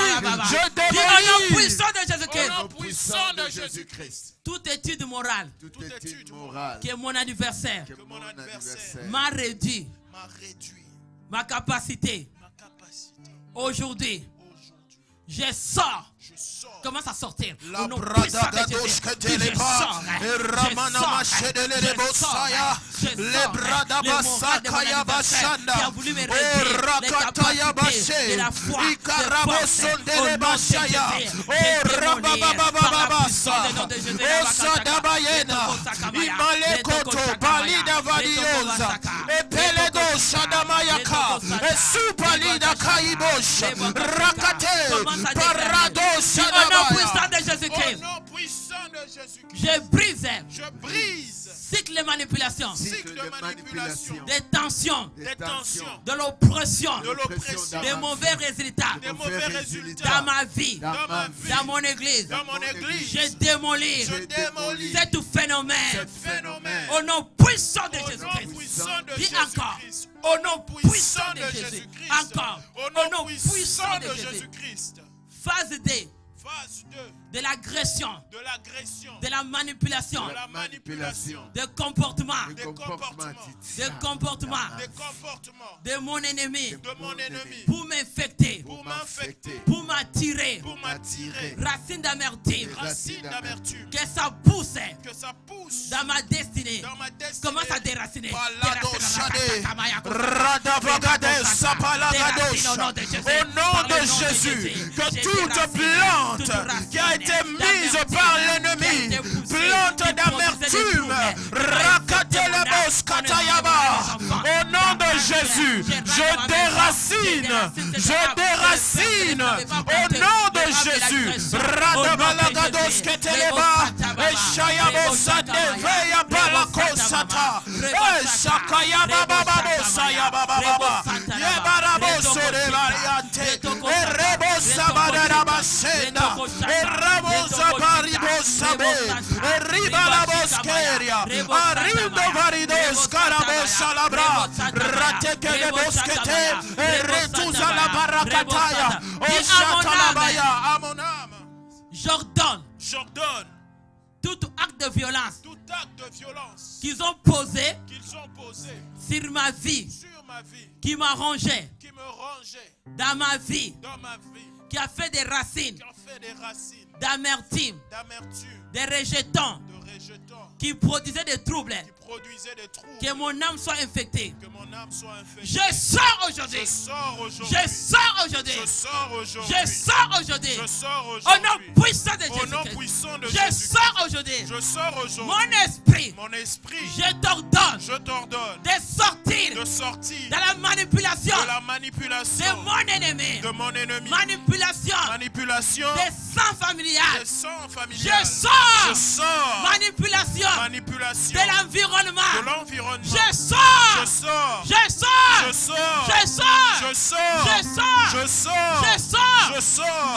Dis au nom puissant de Jésus-Christ. Au nom puissant de Jésus-Christ. Toute étude morale qui est mon adversaire m'a réduit ma capacité. Aujourd'hui, je sors. Commence à sortir. Au nom puissant de Jésus. Je sors. Les moral de mon adversaire qui a voulu me réduire les capacités de la foi, de force. Au nom de Jésus. Au nom puissant de Jésus-Christ, je brise cycle de manipulation, des tensions, de l'oppression, des mauvais résultats dans ma vie, dans mon église. Je démolis ce phénomène au nom puissant de Jésus-Christ. Dis encore, au nom puissant de Jésus. Encore, au nom puissant de Jésus-Christ. Phase D. De l'agression, de la manipulation, de comportement, de mon ennemi, pour m'infecter, pour m'attirer, racine d'amertume, que ça pousse dans ma destinée. Commence à déraciner. Au nom de Jésus, que toute plante qui a été mise par l'ennemi, plante d'amertume, au nom de Jésus, je déracine, au nom de Jésus, J'ordonne tout acte de violence qu'ils ont posé sur ma vie, qui m'a rongé dans ma vie, qui a fait des racines d'amertume, des rejetons, qui produisaient des troubles, que mon âme soit infectée. Je sors aujourd'hui. Je sors aujourd'hui. Je sors aujourd'hui. Au nom puissant de Jésus. Je sors aujourd'hui. Mon esprit, je t'ordonne de sortir de la manipulation de mon ennemi. Manipulation des sangs familiales. Je sors. Manipulation de l'environnement. Je sors.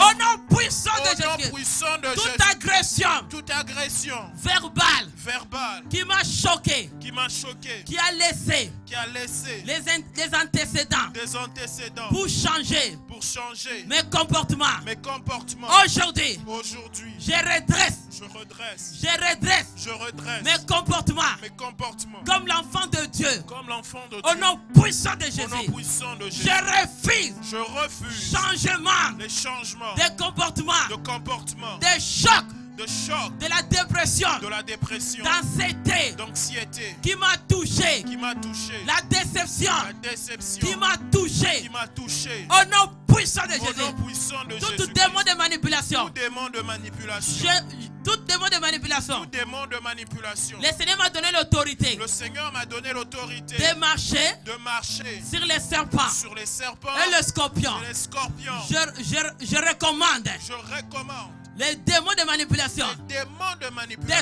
Au nom puissant de Jésus. Toute agression verbale qui m'a choqué, qui a laissé les antécédents pour changer mes comportements. Aujourd'hui, je redresse mes comportements comme l'enfant de Dieu. Au nom puissant de Jésus, je refuse changement de comportement, de choc, de la dépression, d'anxiété qui m'a touché, la déception qui m'a touché. Au nom puissant de Jésus, tout démon de manipulation, tout démon de manipulation, le Seigneur m'a donné l'autorité de marcher sur les serpents et le scorpion. Je recommande les démons de manipulation de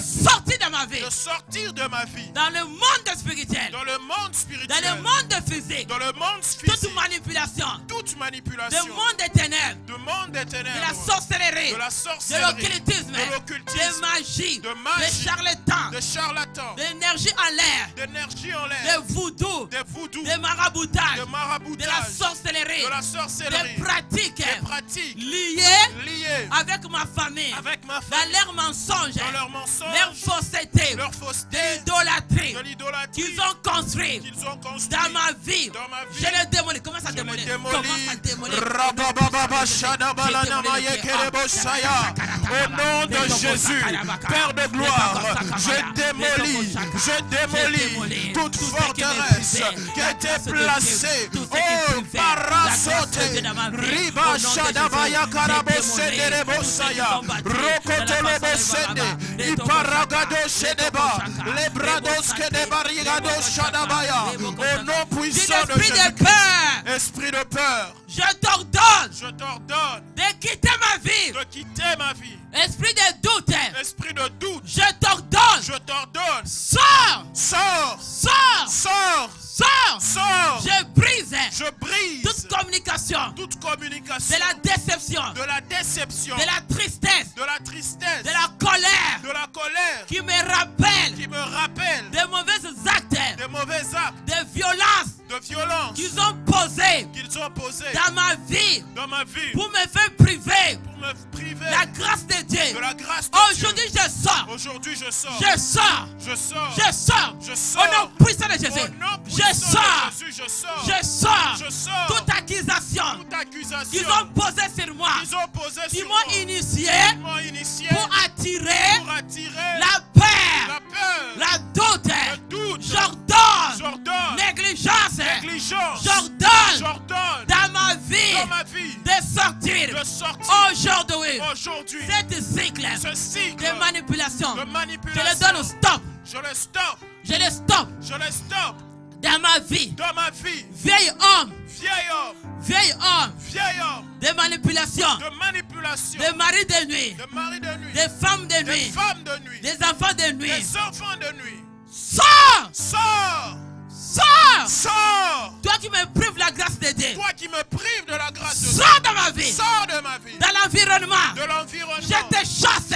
sortir de de ma vie. De sortir de ma vie. Dans le monde spirituel. Dans le monde spirituel. Dans le monde physique. Dans le monde physique. Toute manipulation. Toute manipulation. Le monde des ténèbres. Du monde des ténèbres. De la sorcellerie. De la sorcellerie. De l'occultisme. De l'occultisme. De magie. De magie. De charlatans. De charlatans. D'énergie en l'air. D'énergie en l'air. De voodoo. De voodoo. De maraboutage. De maraboutage. De la sorcellerie. De la sorcellerie. Des pratiques. Des pratiques. Liées. Avec ma famille. Avec ma famille. Dans leurs mensonges. Dans leurs mensonges. Leur fausseté. Leur fausseté. De l'idolâtrie. De l'idolâtrie. Qu'ils ont construit. Qu'ils ont construit. Dans ma vie. Dans ma vie. Je les démolis. Comment ça démolir? Comment ça démolir? Au nom de Jésus, Père de gloire, je démolis toute forteresse qui a été placée. Oh, Parasote, Riba Shadabaya Karabosende Rebosaya, Rokotolobo Sende, Iparagado Shedeba, Lebrados Kedebarigado Shadabaya. Au nom puissant de Jésus, esprit de peur, je t'ordonne de quitter ma vie. Esprit de doute, je t'ordonne. Sors. Je brise toute communication de la déception, de la tristesse, de la colère qui me rappelle de mauvais actes, de violences qu'ils ont posées dans ma vie pour me faire priver la grâce de Dieu. Aujourd'hui je sors. Au nom puissant de Jésus. Je sors. Toute accusation qu'ils ont posée sur moi, qui m'ont initié pour attirer la peur, la doute. J'ordonne négligence. J'ordonne dans ma vie de sortir aujourd'hui. Cette cycle de manipulation, je le donne au stop. Je le stoppe. Dans ma vie. Vieil homme. De manipulation. De mari de nuit. De femmes de nuit. Des enfants de nuit. Sors. Toi qui me prives la grâce de Dieu. Sors de ma vie. Dans l'environnement. Je te chasse.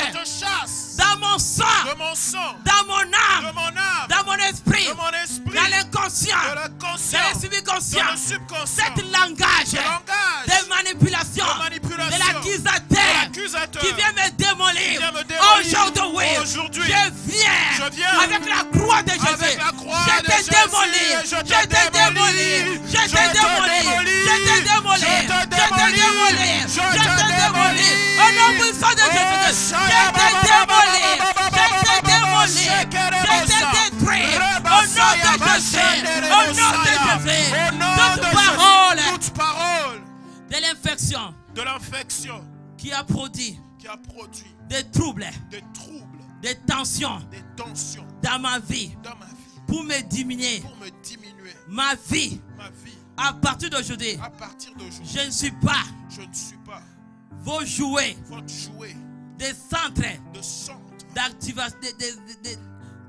Dans mon sang. Dans mon âme. Dans mon esprit. Dans l'inconscient. Dans le subconscient. Cet langage de manipulation. De l'accusateur qui vient me démolir. Aujourd'hui, je viens avec la croix de Jésus. Je te démolis. Je te démolis. Au nom puissant de Jésus. Je te démolis. Je te détruis. Au nom de Jésus. Toute parole de l'infection qui a produit des troubles, des tensions dans ma vie pour me diminuer ma vie. À partir d'aujourd'hui, je ne suis pas vos jouets, des centres d'activation,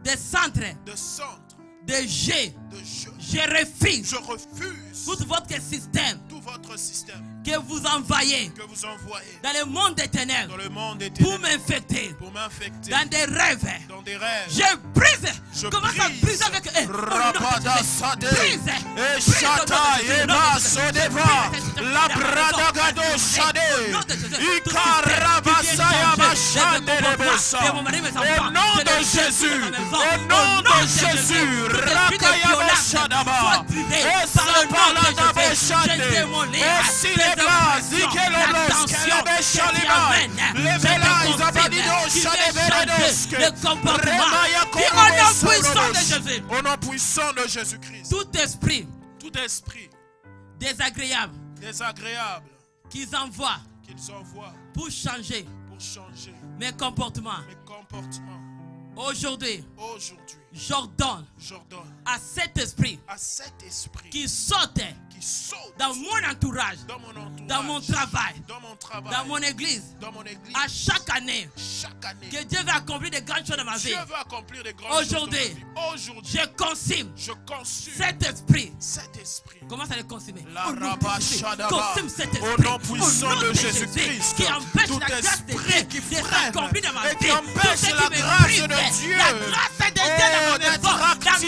des centres de jeux. Je refuse tout votre système que vous envoyez dans le monde des ténèbres pour m'infecter dans des rêves. Je brise. Commence à briser avec eux. Brise. Au nom de Jésus. Au nom puissant de Jésus-Christ. Tout esprit désagréable qu'ils envoient pour changer mes comportements. Aujourd'hui, J'ordonne J'ordonne à cet esprit à cet esprit qui saute qui saute dans mon entourage, dans mon entourage, dans mon travail, dans mon église, à chaque année, que Dieu va accomplir des grandes choses dans ma vie. Dieu veut accomplir des grandes choses dans ma vie. Aujourd'hui, je consume cet esprit. Comment ça le consumer? Consume cet esprit. Au nom puissant de Jésus-Christ, qui empêche tout la grâce de Dieu qui de s'accomplir dans ma et vie. qui empêche Tout ce la qui me grâce prive, de Dieu la grâce de Dieu dans mon d'être effort, activé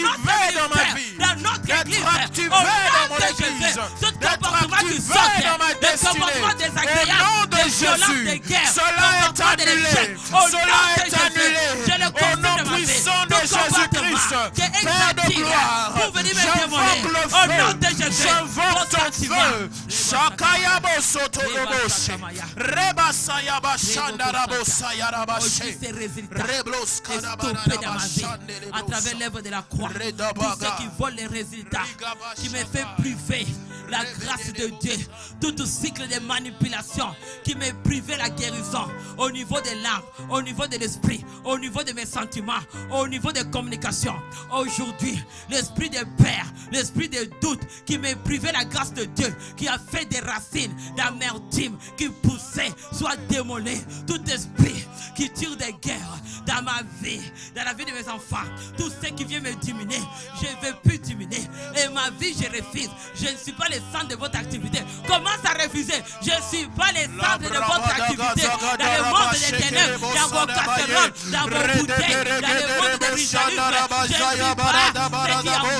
dans ma vie, dans notre église, d'être activé au nom dans mon de Jésus. église, Tout d'être comportement qui activé sort, dans ma des destinée. comportements Au nom désagréables, de des violences, Jésus, des guerres, cela est comportements de annulé. l'échec. Au Cela nom de est Jésus, annulé. je le Au confie nom dans ma vie. puissant de Tout comportement Jésus-Christ, qui est Père de exactif gloire, pour venir me j'invoque démolir. le Au nom de feu, Jésus, j'invoque ton feu. Shakayabo Sotoroboshe, Rebasayaba Shandarabosayarabashe, aujourd'hui ces résultats Reblos est stoppé dans ma vie à travers l'œuvre de la croix. Tout ce qui vole les résultats, qui me fait priver la grâce de Dieu, tout cycle de manipulation qui me privait la guérison au niveau de l'âme, au niveau de l'esprit, au niveau de mes sentiments, au niveau des communications. Aujourd'hui, l'esprit de peur, l'esprit de doute qui me privait la grâce de Dieu, qui a fait des racines d'amertume, qui poussait, soit démolé. Tout esprit qui tire des guerres dans ma vie, dans la vie de mes enfants, tout ce qui vient me diminuer, je ne veux plus diminuer. Et ma vie, je refuse. Je ne suis pas le centre de votre activité. Commence à refuser. Je ne suis pas le centre de votre activité. Dans le monde des ténèbres, dans vos casseroles, dans vos bouteilles, dans le monde des ritualistes, je ne suis pas. C'est dit à moi,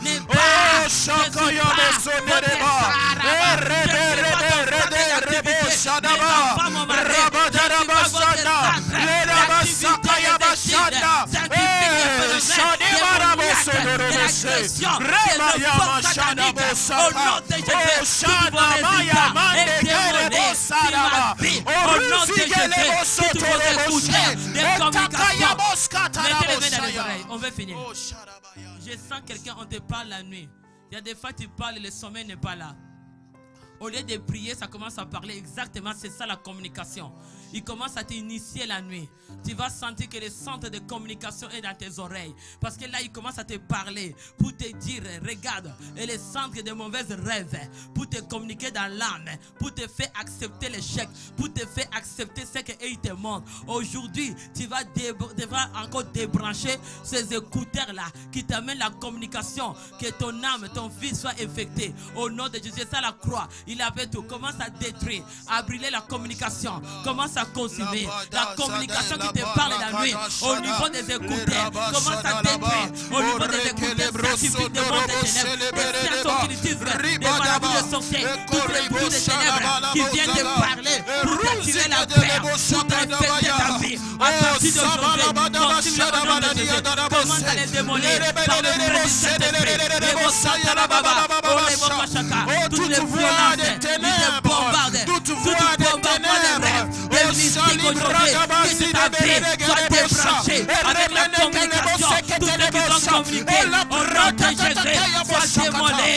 n'est pas. Je ne suis pas votre on veut finir. Je sens quelqu'un, on te parle la nuit. Il y a des fois tu parles et le sommeil n'est pas là. Au lieu de prier, ça commence à parler exactement, c'est ça la communication. Il commence à t'initier la nuit. Tu vas sentir que le centre de communication est dans tes oreilles. Parce que là, il commence à te parler pour te dire, regarde, et le centre de mauvais rêves, pour te communiquer dans l'âme, pour te faire accepter l'échec, pour te faire accepter ce qu'il te montre. Aujourd'hui, tu vas devras encore débrancher ces écouteurs-là qui t'amènent la communication, que ton âme, ton fils soit infecté. Au nom de Jésus, c'est la croix. Il avait tout. Commence à détruire, à brûler la communication. Commence à consumer la communication qui te parle la nuit. Au niveau des écouteurs, commence à détruire. Au niveau des écouteurs scientifiques de monde des ténèbres, des sciences occultistes, des maladies de sorciers, toutes les bouts des ténèbres qui viennent te parler pour t'attirer la peur, pour t'infecter ta vie. À partir d'aujourd'hui, consume au nom de Jésus. Commence à les démolir par le feu du Saint-Esprit. Toutes les violences, ils te bombardent. Toutes les bombardements des rêves, des mystiques aujourd'hui, que ta vie soit débranchée avec la communication. Tout ce qui sont communiqués au nom de Jésus soit démolé.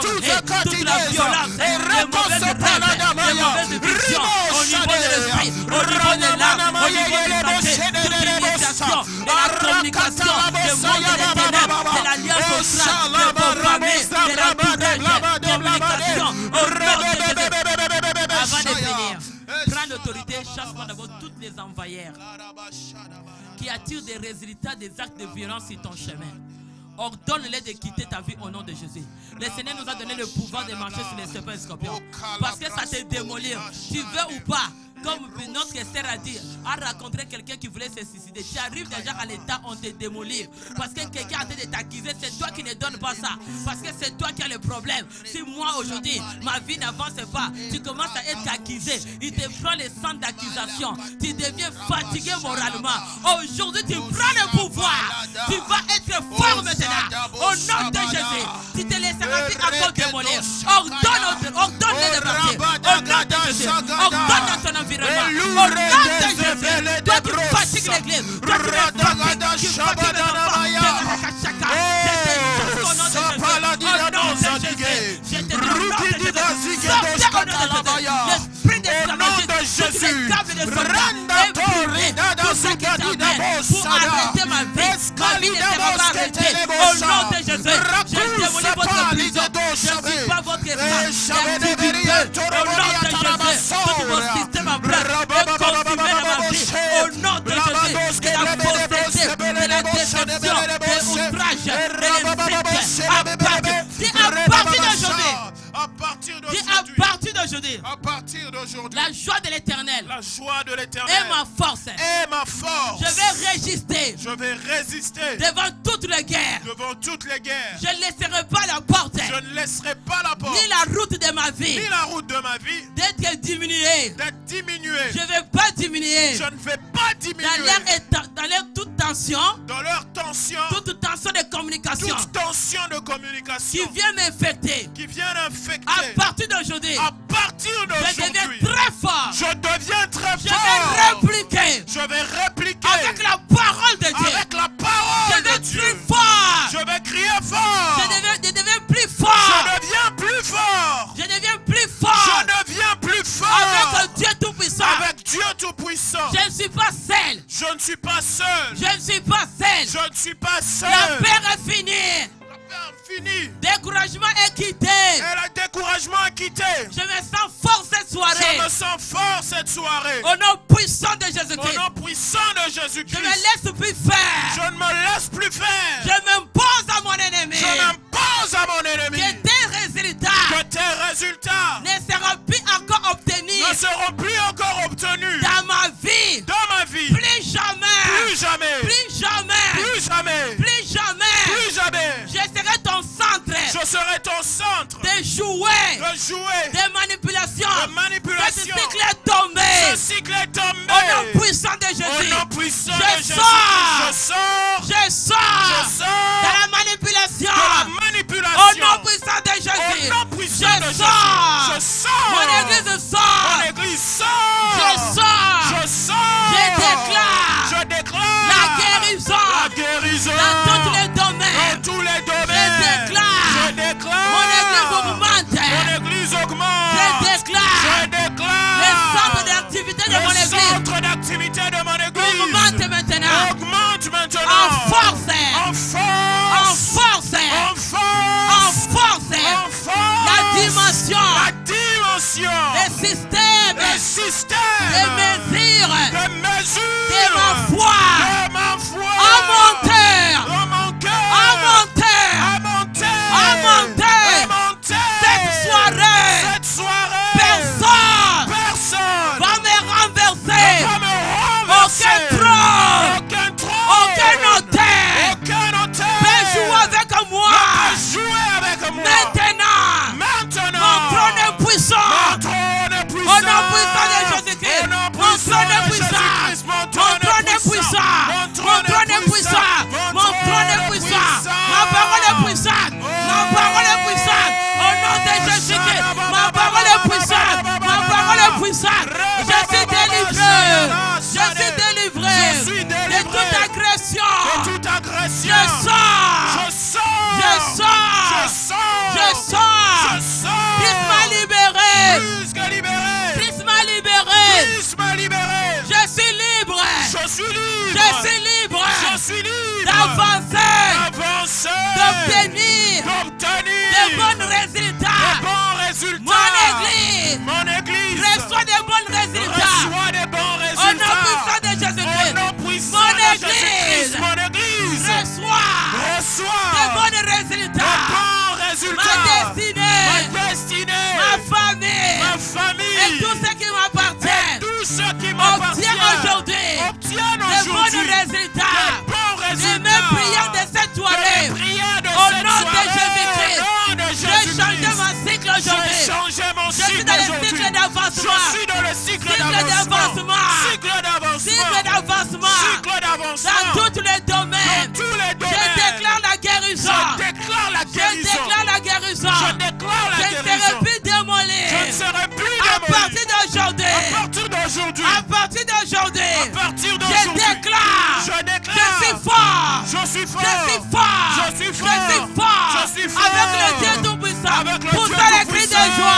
Toute la violence, les mauvaises rêves, les mauvaises visions au niveau de l'esprit, au niveau de l'âme, au niveau de la santé, toute l'initiation de la communication, du monde des ténèbres, de l'alliance australe, de vos familles, de l'entourage, communication au nom de Jésus. Avant de finir, prends l'autorité, chasse-moi d'abord toutes les envahères qui attirent des résultats des actes de violence sur ton chemin. Ordonne-les de quitter ta vie au nom de Jésus. Le Seigneur nous a donné le pouvoir de marcher sur les serpents et scorpions. Parce que ça te démolir. Tu veux ou pas, comme notre Esther a dit, a rencontré quelqu'un qui voulait se suicider. Tu arrives déjà à l'état où on te démolit. Parce que quelqu'un a été t'accuser, c'est toi qui ne donne pas ça. Parce que c'est toi qui as le problème. Si moi aujourd'hui, ma vie n'avance pas, tu commences à être accusé. Il te prend le sang d'accusation. Tu deviens fatigué moralement. Aujourd'hui, tu prends le pouvoir. Tu vas être fort maintenant. Au nom de Jésus, tu te laisseras encore démolir. Ordonne-le de partir. Au nom de Jésus, ordonne dans ton environnement. Au nom de Jésus, toi qui fatigues l'église, toi qui fatigues les enfants, je te l'esprit de toutes les câbles de Satan est brûlé. Tout ce qui t'amène pour arrêter ma vie aujourd'hui. La joie de l'Éternel La joie de l'Éternel est ma force. est ma force. Je vais résister Je vais résister devant toutes les guerres. devant toutes les guerres. Je ne laisserai pas la porte, Je ne laisserai pas la porte, ni la route de ma vie, ni la route de ma vie d'être diminuée. d'être diminuée. Je ne vais pas diminuer. Je ne vais pas diminuer. Dans leur toute tension Dans leur tension, de communication toute tension de communication qui vient m'infecter. qui vient À infecter. partir d'aujourd'hui, À partir je deviens d'aujourd'hui, très fort. je deviens très Je fort. vais répliquer Je vais répliquer avec la parole de Dieu. avec la Je parole vais de Dieu. plus fort. Je vais crier fort. Je deviens plus fort. Je deviens plus fort. Je deviens plus fort. Je deviens plus fort. Avec Dieu Tout-Puissant. Avec Dieu Tout-Puissant. Je ne suis pas seul. Je ne suis pas seul. Je ne suis pas seul. Je ne suis pas seul. La paix est finie. La paix est finie. Découragement est quitté. Et le découragement est quitté. Je me sens fort cette soirée. Je me sens fort cette soirée. Au nom puissant de Au Jésus-Christ. nom puissant de Je Jésus-Christ. me laisse plus faire. Je ne me laisse plus faire. Je m'impose à mon ennemi. Je m'impose à mon ennemi. Que tes résultats Que tes résultats ne seront plus encore obtenus ne seront plus encore obtenus dans ma vie. dans ma vie. Plus jamais. Plus jamais. Plus jamais. Plus jamais. Plus jamais. Plus jamais. Je serai ton centre Je serai ton centre de jouets, de jouets, de manipulation. de manipulation. Ce cycle est tombé. Ce cycle est tombé. Au nom puissant de Au Jésus. nom puissant Je de Jésus. sors. Je sors. Je sors Je sors de la manipulation. de la Au manipulation. nom puissant de Jésus. Au nom puissant de Je Jésus. sors. Je sors. Mon église sort. Mon église sort. Je sors. Je sors. Je déclare Je déclare la guérison la guérison dans tous les domaines. dans tous les domaines. Je déclare. Je déclare Mon église augmente. Mon église augmente. Je déclare Je déclare les centres d'activité de mon le église centre d'activité de mon église augmente maintenant. augmente maintenant En force. en En force force. en En force force. en force La dimension. la dimension Les systèmes. le système Les mesures. de mesure De ma foi. de ma foi En mon cœur. dans mon cœur En mon cœur. à monter À monter. à monter Cette soirée. cette soirée Personne personne va me renverser. va me renverser Aucun trône. aucun trône Aucun hôtel. aucun hôtel peut jouer avec moi. peut jouer avec moi Maintenant. Mon trône maintenant est puissant. mon trône est puissant Au nom puissant de Jésus-Christ. Au nom Mon trône est de puissant. Jésus-Christ. Mon trône est puissant. Mon trône est puissant. Mon trône est puissant. Ma parole est puissante. Ma parole est puissante. Au nom de Jésus-Christ. Ma parole est puissante. Ma parole est puissante. Je suis délivré. Je suis délivré de toute agression. de toute agression Je sors. je sors Je sors. je sors Je sors. je sors Christ m'a libéré. plus que libéré Christ m'a libéré. Christ m'a libéré Je suis libre. je suis libre Je suis libre je suis libre d'avancer, d'avancer d'obtenir d'obtenir de bons résultats. de bons résultats Mon église mon église reçoit de bons résultats. reçoit des bons Au nom puissant résultats de au Jésus-Christ. nom puissant Mon de église Jésus-Christ mon église reçoit de reçoit bons de résultats. bons résultats Ma destinée, ma destinée ma famille ma famille et tout ce qui m'appartient tout ce qui obtient m'appartient aujourd'hui obtiennent de bons aujourd'hui résultats. de bons Et résultats mes prières de cette soirée, de mes prières de au cette nom de soirée, Jésus-Christ, au nom de j'ai changé Jésus-Christ. mon cycle J'ai aujourd'hui. changé mon Je suis cycle dans le aujourd'hui. cycle d'avancement. Je suis dans le cycle Cycle d'avancement. d'avancement. Cycle d'avancement. Cycle d'avancement. Cycle d'avancement. Dans tous les domaines. Dans tous les Je domaines. déclare la guérison. Je déclare la Je guérison. déclare la guérison. Je déclare la Je ne serai guérison. plus démoli. Je ne serai plus À démoli. partir d'aujourd'hui. À partir d'aujourd'hui. À partir d'aujourd'hui. À partir Je d'aujourd'hui. déclare. Je déclare. Je suis fort. Je suis fort. Je suis fort. Je suis fort. Je suis fort. Je suis fort. Avec le Dieu Tout-Puissant. Avec le Pour Dieu faire les cris de Tout-Puissant. joie.